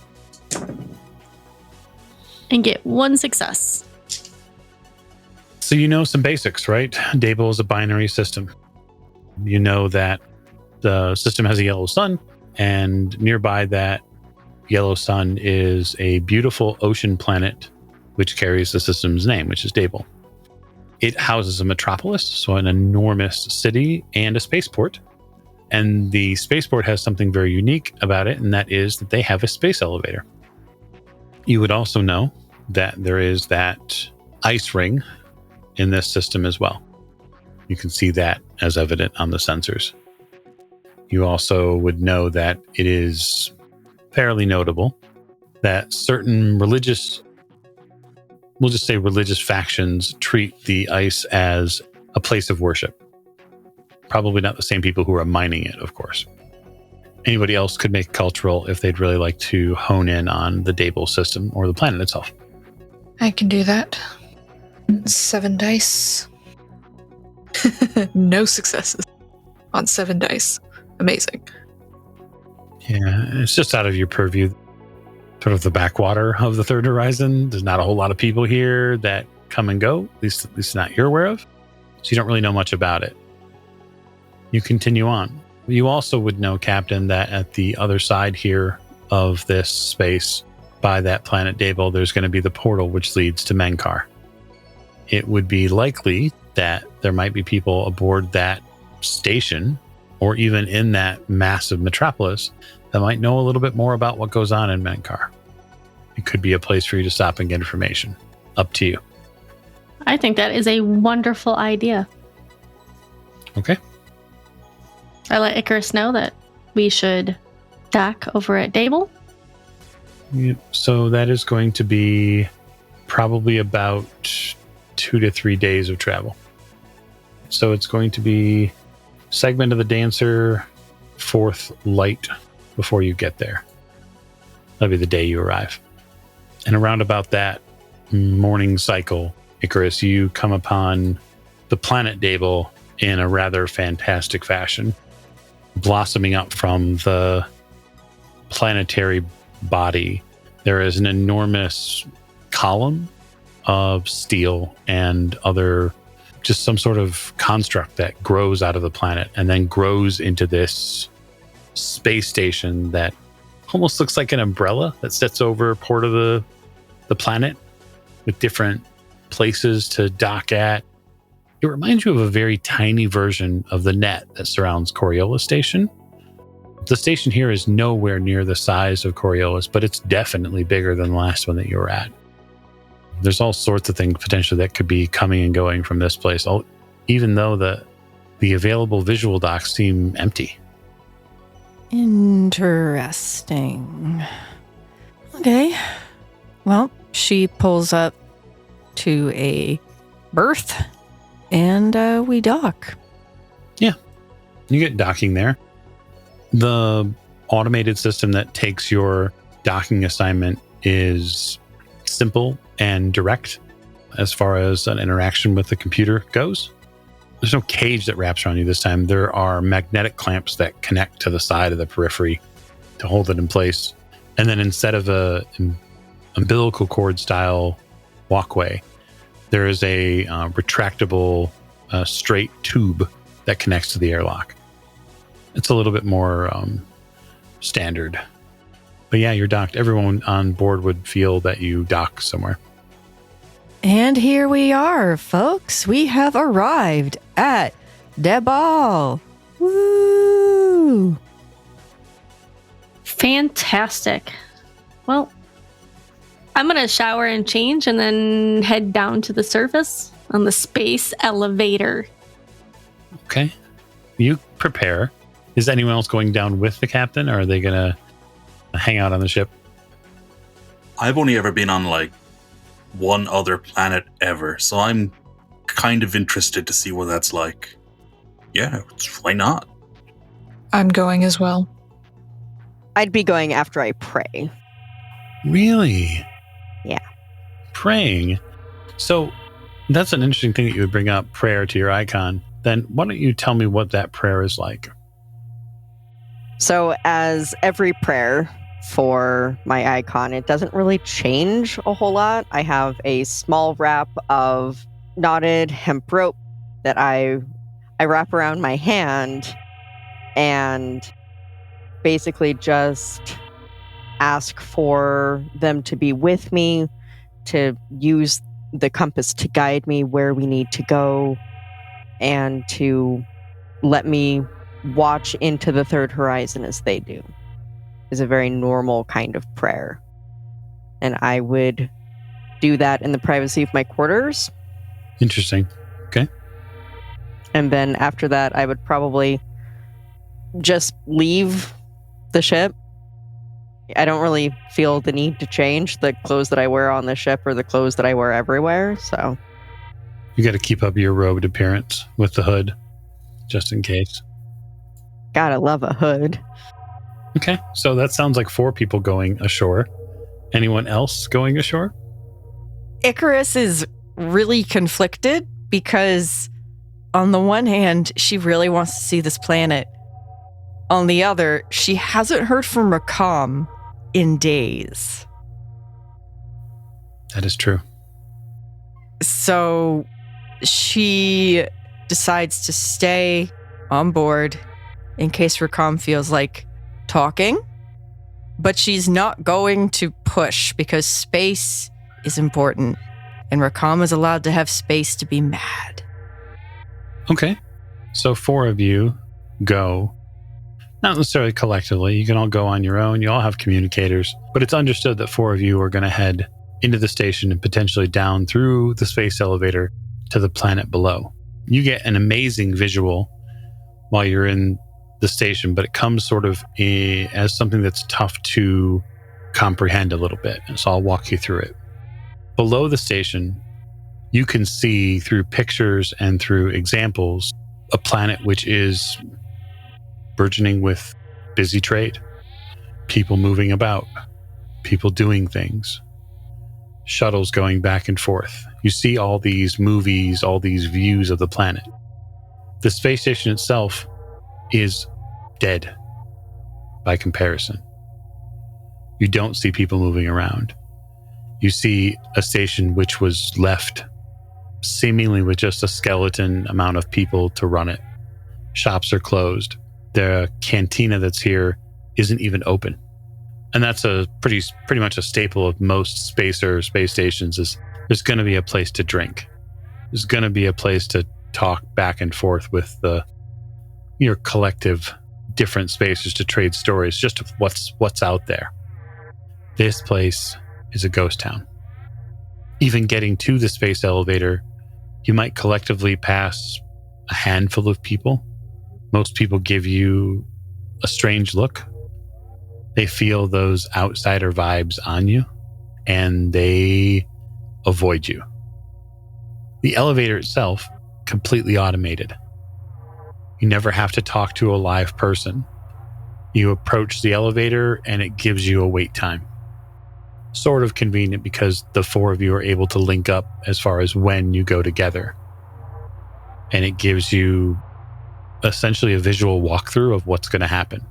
[SPEAKER 2] and get 1 success.
[SPEAKER 1] So you know some basics, right? Daybull is a binary system. You know that the system has a yellow sun, and nearby that yellow sun is a beautiful ocean planet which carries the system's name, which is Daybull. It houses a metropolis, so an enormous city, and a spaceport. And the spaceport has something very unique about it, and that is that they have a space elevator. You would also know that there is that ice ring in this system as well. You can see that as evident on the sensors. You also would know that it is fairly notable that certain religious factions treat the ice as a place of worship. Probably not the same people who are mining it, of course. Anybody else could make cultural if they'd really like to hone in on the Daybull system or the planet itself.
[SPEAKER 5] I can do that. 7 dice. No successes on 7 dice. Amazing.
[SPEAKER 1] Yeah, it's just out of your purview. Sort of the backwater of the third horizon. There's not a whole lot of people here that come and go, at least not you're aware of. So you don't really know much about it. You continue on. You also would know, Captain, that at the other side here of this space, by that planet Daybull, there's going to be the portal which leads to Menkar. It would be likely that there might be people aboard that station, or even in that massive metropolis, that might know a little bit more about what goes on in Menkar. It could be a place for you to stop and get information. Up to you.
[SPEAKER 2] I think that is a wonderful idea.
[SPEAKER 1] Okay.
[SPEAKER 2] I let Icarus know that we should dock over at Daybull.
[SPEAKER 1] Yep. So that is going to be probably about 2 to 3 days of travel. So it's going to be segment of the Dancer, 4th light before you get there. That'll be the day you arrive. And around about that morning cycle, Icarus, you come upon the planet Daybull in a rather fantastic fashion, blossoming up from the planetary body. There is an enormous column of steel and other, just some sort of construct that grows out of the planet and then grows into this space station that almost looks like an umbrella that sits over part of the planet with different places to dock at. It reminds you of a very tiny version of the net that surrounds Coriolis Station. The station here is nowhere near the size of Coriolis, but it's definitely bigger than the last one that you were at. There's all sorts of things potentially that could be coming and going from this place, even though the available visual docks seem empty.
[SPEAKER 6] Interesting. Okay. Well, she pulls up to a berth and we dock.
[SPEAKER 1] Yeah. You get docking there. The automated system that takes your docking assignment is simple and direct as far as an interaction with the computer goes. There's no cage that wraps around you this time. There are magnetic clamps that connect to the side of the periphery to hold it in place. And then instead of an umbilical cord style walkway, there is a retractable straight tube that connects to the airlock. It's a little bit more standard. But yeah, you're docked. Everyone on board would feel that you dock somewhere.
[SPEAKER 6] And here we are, folks. We have arrived at Daybull. Woo!
[SPEAKER 2] Fantastic. Well, I'm going to shower and change and then head down to the surface on the space elevator.
[SPEAKER 1] Okay. You prepare. Is anyone else going down with the captain, or are they going to hang out on the ship?
[SPEAKER 4] I've only ever been on like one other planet ever, so I'm kind of interested to see what that's like. Yeah, why not?
[SPEAKER 5] I'm going as well.
[SPEAKER 3] I'd be going after I pray.
[SPEAKER 1] Really?
[SPEAKER 3] Yeah.
[SPEAKER 1] Praying. So that's an interesting thing that you would bring up, prayer, to your icon. Then why don't you tell me what that prayer is like?
[SPEAKER 3] So as every prayer for my icon, it doesn't really change a whole lot. I have a small wrap of knotted hemp rope that I wrap around my hand and basically just ask for them to be with me, to use the compass to guide me where we need to go, and to let me watch into the third horizon as they do. Is a very normal kind of prayer. And I would do that in the privacy of my quarters.
[SPEAKER 1] Interesting. Okay.
[SPEAKER 3] And then after that, I would probably just leave the ship. I don't really feel the need to change the clothes that I wear on the ship or the clothes that I wear everywhere. So
[SPEAKER 1] You got to keep up your robed appearance with the hood, just in case.
[SPEAKER 3] gotta love a hood.
[SPEAKER 1] Okay, so that sounds like 4 people going ashore. Anyone else going ashore?
[SPEAKER 6] Icarus is really conflicted because on the one hand, she really wants to see this planet. On the other, she hasn't heard from Rakham in days.
[SPEAKER 1] That is true.
[SPEAKER 6] So she decides to stay on board in case Rakham feels like talking. But she's not going to push because space is important. And Rakham is allowed to have space to be mad.
[SPEAKER 1] Okay, so 4 of you go. Not necessarily collectively. You can all go on your own. You all have communicators. But it's understood that 4 of you are going to head into the station and potentially down through the space elevator to the planet below. You get an amazing visual while you're in the station, but it comes sort of as something that's tough to comprehend a little bit. And so I'll walk you through it. Below the station, you can see through pictures and through examples a planet which is burgeoning with busy trade, people moving about, people doing things, shuttles going back and forth. You see all these movies, all these views of the planet. The space station itself is dead by comparison. You don't see people moving around. You see a station which was left seemingly with just a skeleton amount of people to run it. Shops are closed. The cantina that's here isn't even open. And that's a pretty much a staple of most space stations is there's going to be a place to drink. There's going to be a place to talk back and forth with your collective different spaces to trade stories, just of what's out there. This place is a ghost town. Even getting to the space elevator, you might collectively pass a handful of people. Most people give you a strange look. They feel those outsider vibes on you, and they avoid you. The elevator itself, completely automated. You never have to talk to a live person. You approach the elevator, and it gives you a wait time. Sort of convenient because the four of you are able to link up as far as when you go together. And it gives you essentially a visual walkthrough of what's going to happen,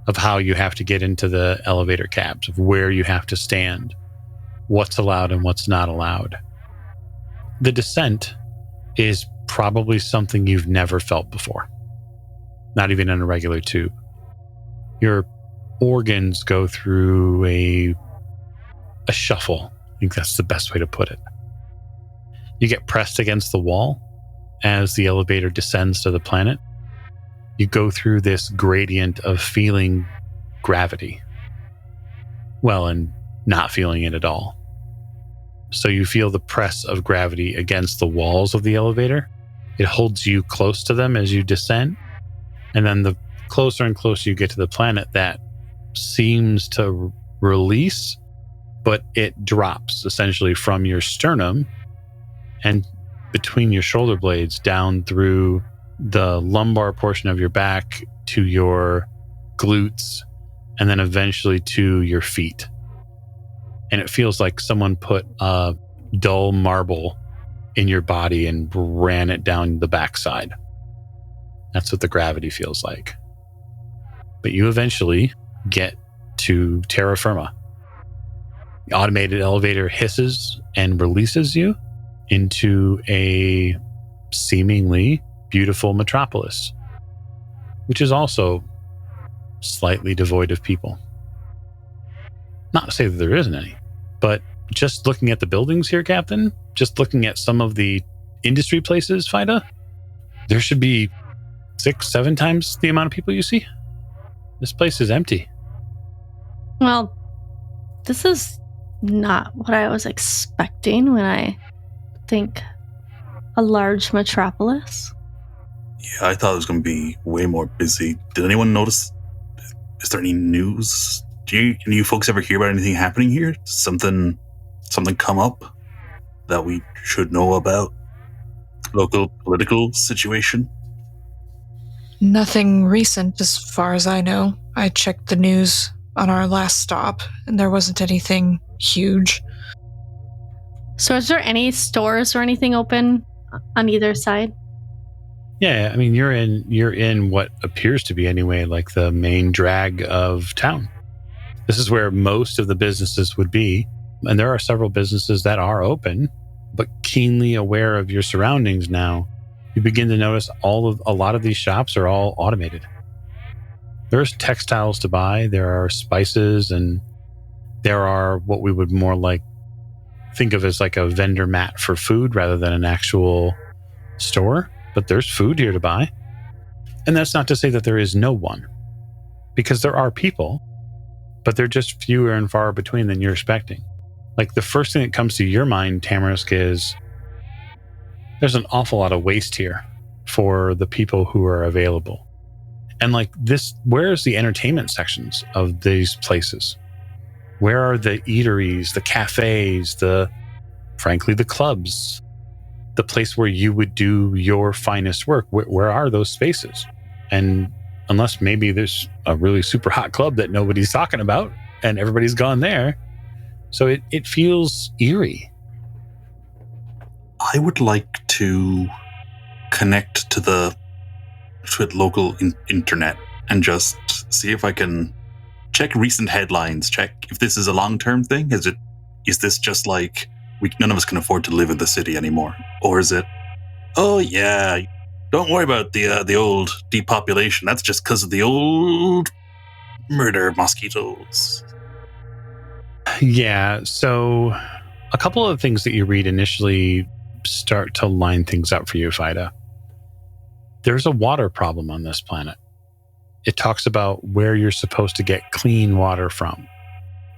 [SPEAKER 1] of how you have to get into the elevator cabs, of where you have to stand, what's allowed and what's not allowed. The descent is probably something you've never felt before, not even in a regular tube. Your organs go through a shuffle. I think that's the best way to put it. You get pressed against the wall as the elevator descends to the planet. You go through this gradient of feeling gravity. Well, and not feeling it at all. So you feel the press of gravity against the walls of the elevator. It holds you close to them as you descend. And then the closer and closer you get to the planet, that seems to release, but it drops essentially from your sternum and between your shoulder blades down through the lumbar portion of your back to your glutes and then eventually to your feet. And it feels like someone put a dull marble in your body and ran it down the backside. That's what the gravity feels like. But you eventually get to terra firma. The automated elevator hisses and releases you into a seemingly beautiful metropolis, which is also slightly devoid of people. Not to say that there isn't any, but just looking at the buildings here, Captain, just looking at some of the industry places, Fida, there should be 6-7 times the amount of people you see. This place is empty.
[SPEAKER 2] Well, this is not what I was expecting when I think a large metropolis.
[SPEAKER 4] Yeah, I thought it was going to be way more busy. Did anyone notice? Is there any news? Can you folks ever hear about anything happening here? Something come up that we should know about? Local political situation?
[SPEAKER 5] Nothing recent as far as I know. I checked the news on our last stop, and there wasn't anything huge.
[SPEAKER 2] So is there any stores or anything open on either side?
[SPEAKER 1] Yeah, I mean, you're in what appears to be anyway like the main drag of town. This is where most of the businesses would be, and there are several businesses that are open, but keenly aware of your surroundings now, you begin to notice a lot of these shops are all automated. There's textiles to buy, there are spices, and there are what we would more like think of as like a vendor mat for food rather than an actual store. But there's food here to buy. And that's not to say that there is no one, because there are people, but they're just fewer and far between than you're expecting. Like the first thing that comes to your mind, Tamarisk, is there's an awful lot of waste here for the people who are available. And like this, where's the entertainment sections of these places? Where are the eateries, the cafes, frankly, the clubs? The place where you would do your finest work, where are those spaces? And unless maybe there's a really super hot club that nobody's talking about, and everybody's gone there. So it feels eerie.
[SPEAKER 4] I would like to connect to the local internet and just see if I can check recent headlines, check if this is a long-term thing. Is this just like none of us can afford to live in the city anymore? Or is it, oh yeah, don't worry about the old depopulation. That's just because of the old murder mosquitoes.
[SPEAKER 1] Yeah, so a couple of things that you read initially start to line things up for you, Fida. There's a water problem on this planet. It talks about where you're supposed to get clean water from.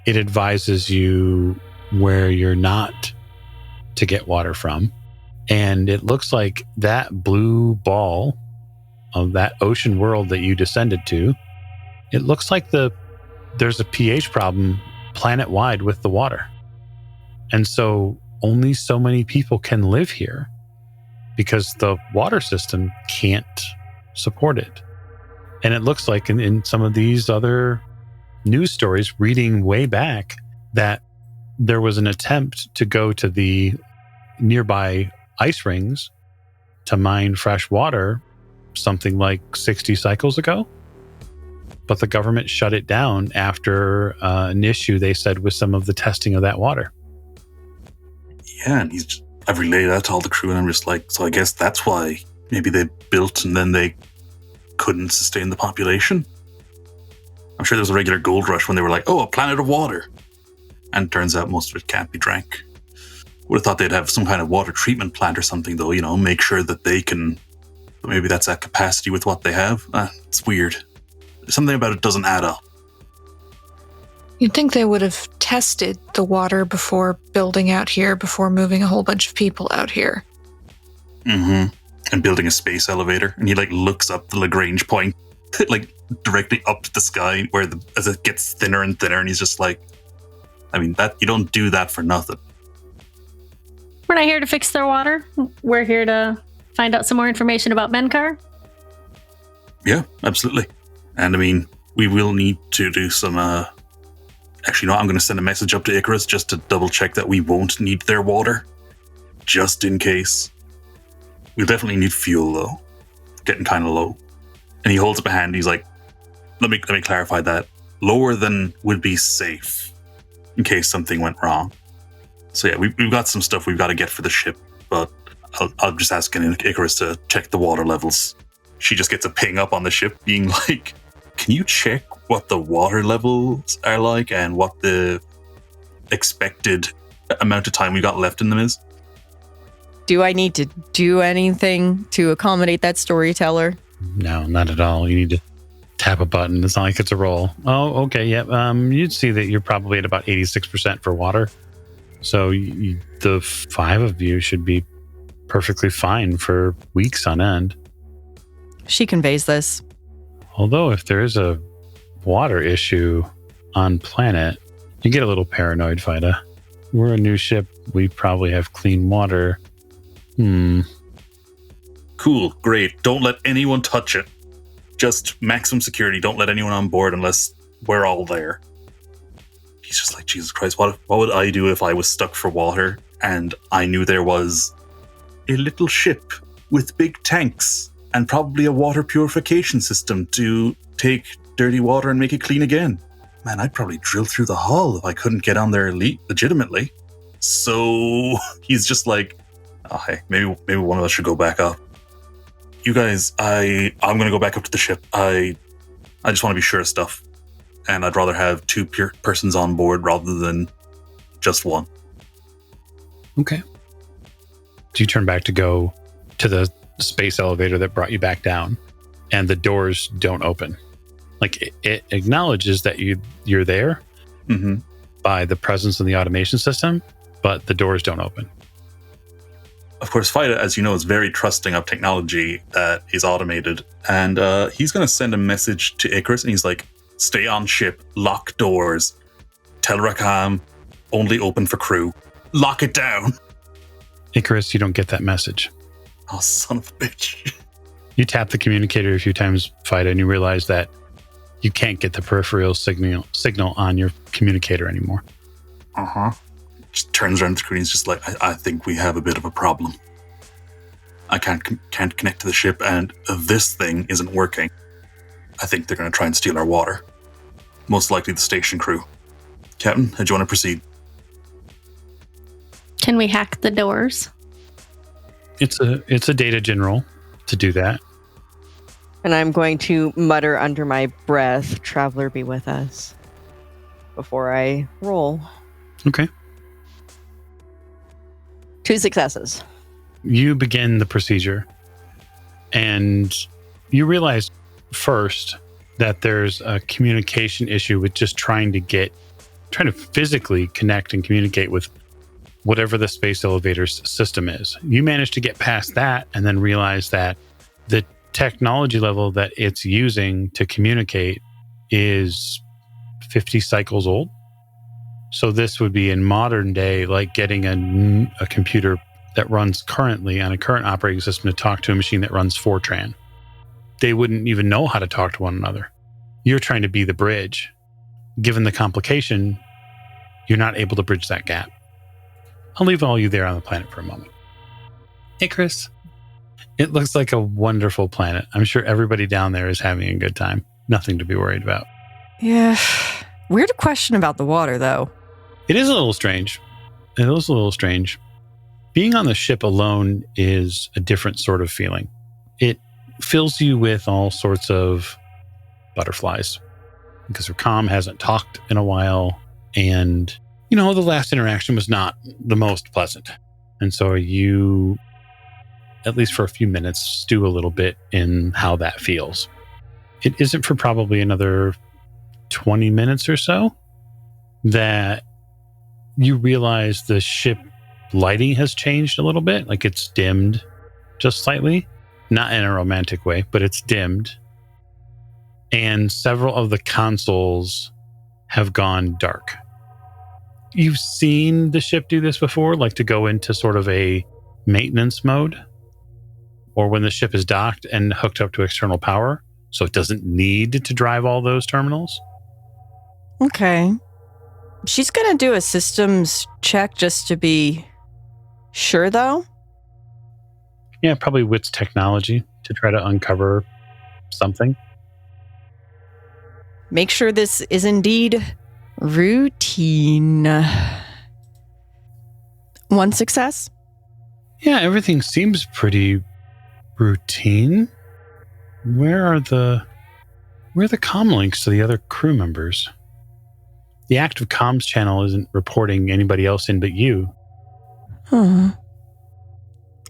[SPEAKER 1] It advises you where you're not to get water from. And it looks like that blue ball of that ocean world that you descended to, it looks like there's a pH problem planet-wide with the water. And so only so many people can live here because the water system can't support it. And it looks like in some of these other news stories, reading way back, that there was an attempt to go to the nearby ice rings to mine fresh water something like 60 cycles ago. But the government shut it down after an issue, they said, with some of the testing of that water.
[SPEAKER 4] Yeah, and I've relayed that to all the crew, and I'm just like, so I guess that's why maybe they built and then they couldn't sustain the population. I'm sure there was a regular gold rush when they were like, oh, a planet of water. And it turns out most of it can't be drank. Would have thought they'd have some kind of water treatment plant or something, though, make sure that they can. But maybe that's at capacity with what they have. It's weird. Something about it doesn't add up.
[SPEAKER 5] You'd think they would have tested the water before building out here, before moving a whole bunch of people out here.
[SPEAKER 4] Mm-hmm. And building a space elevator. And he looks up the Lagrange point, directly up to the sky as it gets thinner and thinner. And he's just like, that you don't do that for nothing.
[SPEAKER 2] We're not here to fix their water. We're here to find out some more information about Menkar.
[SPEAKER 4] Yeah, absolutely. And we will need to do some, actually, no, I'm going to send a message up to Icarus just to double check that we won't need their water. Just in case. We'll definitely need fuel, though. Getting kind of low. And he holds up a hand. He's like, let me clarify that. Lower than would be safe in case something went wrong. So yeah, we've got some stuff we've got to get for the ship, but I'll just ask Icarus to check the water levels. She just gets a ping up on the ship being like, can you check what the water levels are like and what the expected amount of time we got left in them is?
[SPEAKER 6] Do I need to do anything to accommodate that storyteller?
[SPEAKER 1] No, not at all. You need to tap a button. It's not like it's a roll. Oh, okay, yeah. You'd see that you're probably at about 86% for water. So the 5 of you should be perfectly fine for weeks on end.
[SPEAKER 6] She conveys this.
[SPEAKER 1] Although if there is a water issue on planet, you get a little paranoid, Fida. We're a new ship. We probably have clean water.
[SPEAKER 4] Cool, great. Don't let anyone touch it. Just maximum security. Don't let anyone on board unless we're all there. He's just like, Jesus Christ, what would I do if I was stuck for water and I knew there was a little ship with big tanks and probably a water purification system to take dirty water and make it clean again? Man, I'd probably drill through the hull if I couldn't get on there legitimately. So he's just like, oh, hey, maybe one of us should go back up. You guys, I'm going to go back up to the ship. I just want to be sure of stuff. And I'd rather have 2 persons on board rather than just one.
[SPEAKER 1] Okay. So you turn back to go to the space elevator that brought you back down, and the doors don't open. It acknowledges that you're there by the presence of the automation system, but the doors don't open.
[SPEAKER 4] Of course, Fida, as you know, is very trusting of technology that is automated. And he's going to send a message to Icarus, and he's like, stay on ship, lock doors, tell Rakham, only open for crew. Lock it down.
[SPEAKER 1] Icarus, you don't get that message.
[SPEAKER 4] Oh, son of a bitch.
[SPEAKER 1] You tap the communicator a few times, Fida, and you realize that you can't get the peripheral signal on your communicator anymore.
[SPEAKER 4] Just turns around the screen. He's just like, I think we have a bit of a problem. I can't connect to the ship, and this thing isn't working. I think they're going to try and steal our water. Most likely the station crew. Captain, do you want to proceed?
[SPEAKER 2] Can we hack the doors?
[SPEAKER 1] It's a data general to do that.
[SPEAKER 3] And I'm going to mutter under my breath, "Traveler be with us," before I roll.
[SPEAKER 1] Okay.
[SPEAKER 3] 2 successes.
[SPEAKER 1] You begin the procedure, and you realize first that there's a communication issue with just trying to physically connect and communicate with whatever the space elevator's system is. You manage to get past that and then realize that the technology level that it's using to communicate is 50 cycles old. So this would be in modern day like getting a computer that runs currently on a current operating system to talk to a machine that runs Fortran. They wouldn't even know how to talk to one another. You're trying to be the bridge. Given the complication, you're not able to bridge that gap. I'll leave all you there on the planet for a moment. Icarus, it looks like a wonderful planet. I'm sure everybody down there is having a good time. Nothing to be worried about.
[SPEAKER 6] Yeah. Weird question about the water, though.
[SPEAKER 1] It is a little strange. It is a little strange. Being on the ship alone is a different sort of feeling. It fills you with all sorts of butterflies because Rakham hasn't talked in a while, and the last interaction was not the most pleasant. And so you, at least for a few minutes, stew a little bit in how that feels. It isn't for probably another 20 minutes or so that you realize the ship lighting has changed a little bit. Like it's dimmed just slightly, not in a romantic way, but it's dimmed. And several of the consoles have gone dark. You've seen the ship do this before, like to go into sort of a maintenance mode, or when the ship is docked and hooked up to external power, so it doesn't need to drive all those terminals.
[SPEAKER 6] Okay. She's going to do a systems check just to be sure, though.
[SPEAKER 1] Yeah, probably wits technology to try to uncover something.
[SPEAKER 6] Make sure this is indeed routine. 1 success?
[SPEAKER 1] Yeah, everything seems pretty routine. Where are the comm links to the other crew members? The active comms channel isn't reporting anybody else in but you.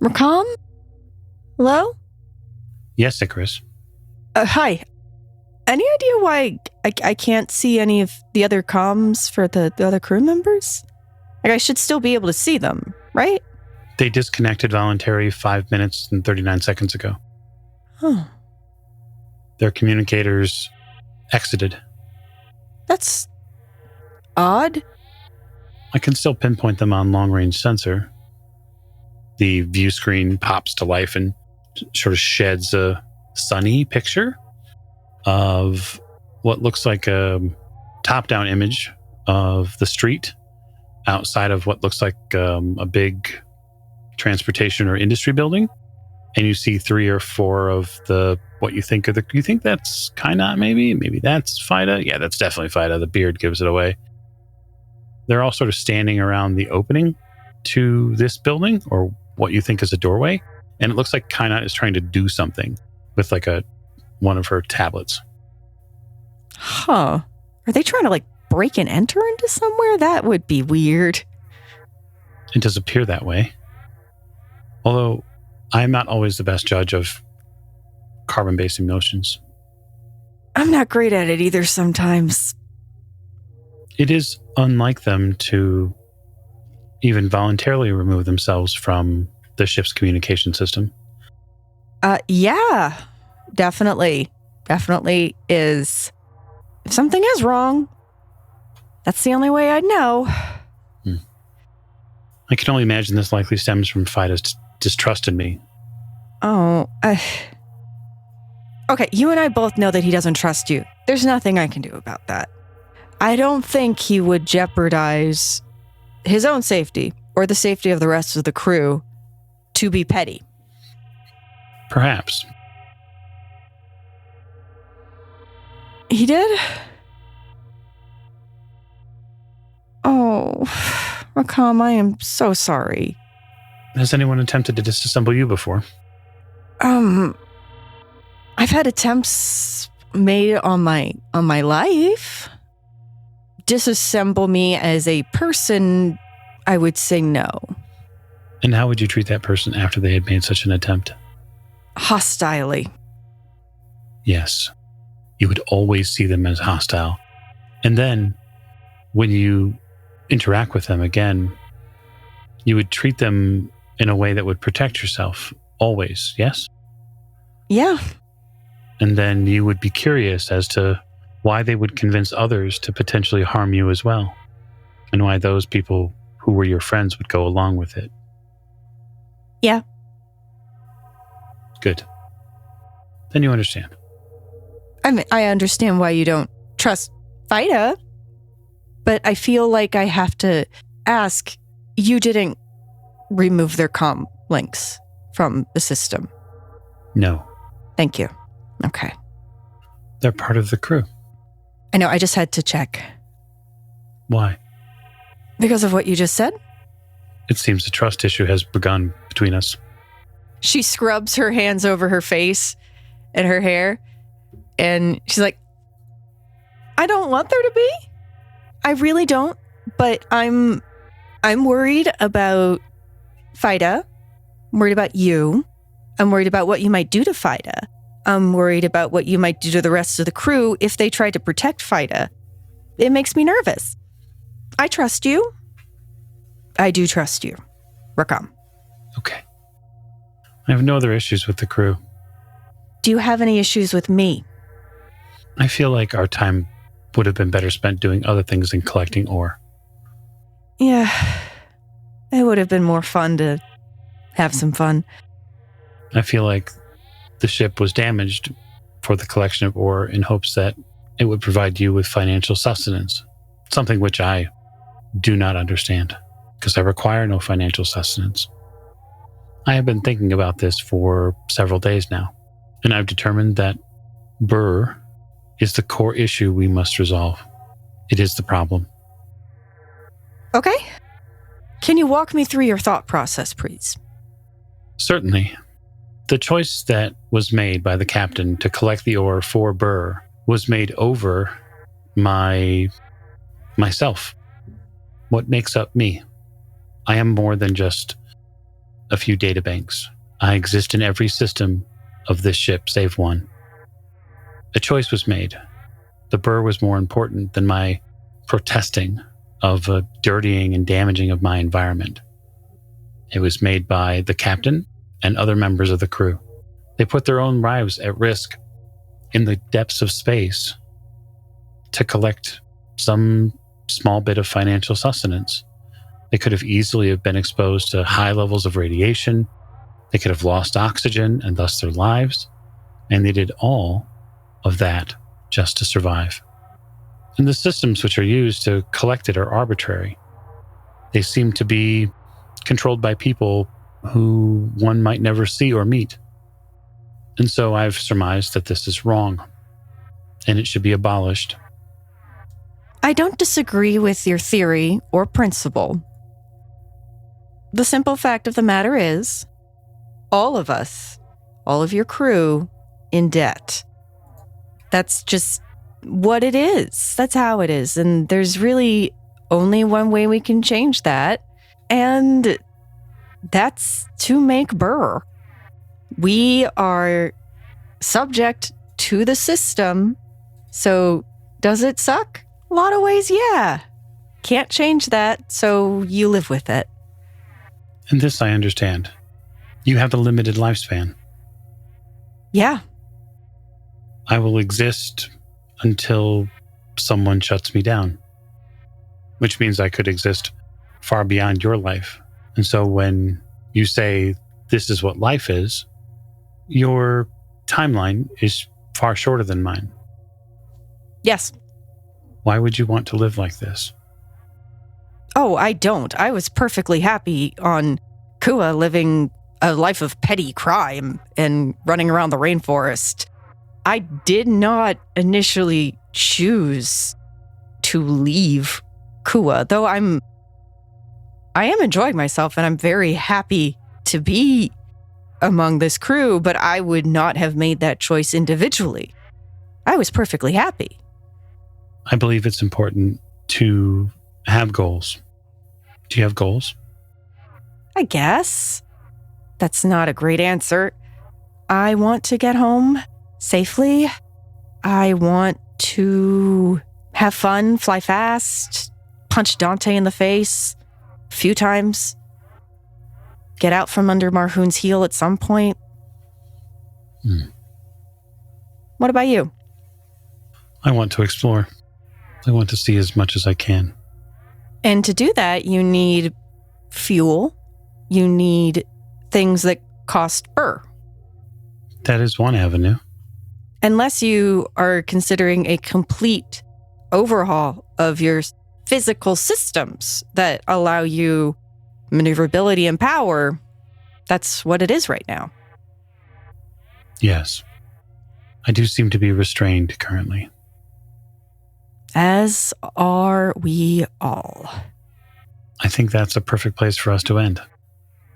[SPEAKER 6] Rakham? Hello?
[SPEAKER 1] Yes, Icarus.
[SPEAKER 6] Hi. Any idea why I can't see any of the other comms for the other crew members? Like, I should still be able to see them, right?
[SPEAKER 1] They disconnected voluntary 5 minutes and 39 seconds ago.
[SPEAKER 6] Huh.
[SPEAKER 1] Their communicators exited.
[SPEAKER 6] That's odd.
[SPEAKER 1] I can still pinpoint them on long-range sensor. The view screen pops to life and sort of sheds a sunny picture of what looks like a top-down image of the street outside of what looks like a big transportation or industry building. And you see 3 or 4 of the what you think are you think that's Kainat maybe? Maybe that's Fida? Yeah, that's definitely Fida. The beard gives it away. They're all sort of standing around the opening to this building, or what you think is a doorway. And it looks like Kainat is trying to do something with like one of her tablets.
[SPEAKER 6] Huh. Are they trying to break and enter into somewhere? That would be weird.
[SPEAKER 1] It does appear that way. Although I'm not always the best judge of carbon-based emotions.
[SPEAKER 6] I'm not great at it either sometimes.
[SPEAKER 1] It is unlike them to even voluntarily remove themselves from the ship's communication system.
[SPEAKER 6] Yeah, definitely. Definitely is. If something is wrong, that's the only way I'd know.
[SPEAKER 1] I can only imagine this likely stems from Fida's distrust in me.
[SPEAKER 6] Oh, Okay, you and I both know that he doesn't trust you. There's nothing I can do about that. I don't think he would jeopardize his own safety or the safety of the rest of the crew to be petty.
[SPEAKER 1] Perhaps.
[SPEAKER 6] He did? Oh, Rakham, I am so sorry.
[SPEAKER 1] Has anyone attempted to disassemble you before?
[SPEAKER 6] I've had attempts made on my life. Disassemble me as a person, I would say no.
[SPEAKER 1] And how would you treat that person after they had made such an attempt?
[SPEAKER 6] Hostilely.
[SPEAKER 1] Yes. You would always see them as hostile. And then, when you interact with them again, you would treat them in a way that would protect yourself. Always, yes?
[SPEAKER 6] Yeah.
[SPEAKER 1] And then you would be curious as to why they would convince others to potentially harm you as well. And why those people who were your friends would go along with it.
[SPEAKER 6] Yeah.
[SPEAKER 1] Good. Then you understand.
[SPEAKER 6] I mean, I understand why you don't trust Vida, but I feel like I have to ask, you didn't remove their comm links from the system?
[SPEAKER 1] No.
[SPEAKER 6] Thank you. Okay.
[SPEAKER 1] They're part of the crew.
[SPEAKER 6] I know, I just had to check.
[SPEAKER 1] Why?
[SPEAKER 6] Because of what you just said?
[SPEAKER 1] It seems the trust issue has begun between us.
[SPEAKER 6] She scrubs her hands over her face and her hair, and she's like, I don't want there to be. I really don't, but I'm worried about Vida. I'm worried about you. I'm worried about what you might do to Vida. I'm worried about what you might do to the rest of the crew if they try to protect Vida. It makes me nervous. I trust you. I do trust you, Rakham.
[SPEAKER 1] Okay. I have no other issues with the crew.
[SPEAKER 6] Do you have any issues with me?
[SPEAKER 1] I feel like our time would have been better spent doing other things than collecting ore.
[SPEAKER 6] Yeah. It would have been more fun to have some fun.
[SPEAKER 1] I feel like the ship was damaged for the collection of ore in hopes that it would provide you with financial sustenance, something which I do not understand, because I require no financial sustenance. I have been thinking about this for several days now, and I've determined that Burr is the core issue we must resolve. It is the problem.
[SPEAKER 6] Okay. Can you walk me through your thought process, please?
[SPEAKER 1] Certainly. The choice that was made by the captain to collect the ore for Burr was made over myself. What makes up me? I am more than just a few databanks. I exist in every system of this ship save one. A choice was made. The Burr was more important than my protesting of a dirtying and damaging of my environment. It was made by the captain and other members of the crew. They put their own lives at risk in the depths of space to collect some small bit of financial sustenance. They could have easily have been exposed to high levels of radiation. They could have lost oxygen and thus their lives. And they did all of that just to survive. And the systems which are used to collect it are arbitrary. They seem to be controlled by people who one might never see or meet. And so I've surmised that this is wrong, and it should be abolished.
[SPEAKER 6] I don't disagree with your theory or principle. The simple fact of the matter is, all of us, all of your crew, in debt. That's just what it is. That's how it is. And there's really only one way we can change that. And that's to make Burr. We are subject to the system. So does it suck? A lot of ways, yeah. Can't change that, so you live with it.
[SPEAKER 1] And this I understand. You have a limited lifespan.
[SPEAKER 6] Yeah.
[SPEAKER 1] I will exist until someone shuts me down, which means I could exist far beyond your life. And so when you say this is what life is, your timeline is far shorter than mine.
[SPEAKER 6] Yes.
[SPEAKER 1] Why would you want to live like this?
[SPEAKER 6] Oh, I don't. I was perfectly happy on Kua living a life of petty crime and running around the rainforest. I did not initially choose to leave Kua, though I am enjoying myself and I'm very happy to be among this crew, but I would not have made that choice individually. I was perfectly happy.
[SPEAKER 1] I believe it's important to have goals. Do you have goals?
[SPEAKER 6] I guess. That's not a great answer. I want to get home safely. I want to have fun, fly fast, punch Dante in the face a few times, get out from under Marhoon's heel at some point. What about you?
[SPEAKER 1] I want to explore. I want to see as much as I can.
[SPEAKER 6] And to do that, you need fuel. You need things that cost burr.
[SPEAKER 1] That is one avenue.
[SPEAKER 6] Unless you are considering a complete overhaul of your physical systems that allow you maneuverability and power, that's what it is right now.
[SPEAKER 1] Yes. I do seem to be restrained currently.
[SPEAKER 6] As are we all.
[SPEAKER 1] I think that's a perfect place for us to end.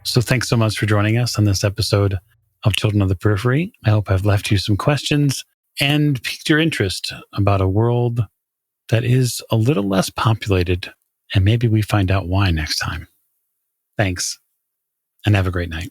[SPEAKER 1] So thanks so much for joining us on this episode of Children of the Periphery. I hope I've left you some questions and piqued your interest about a world that is a little less populated, and maybe we find out why next time. Thanks, and have a great night.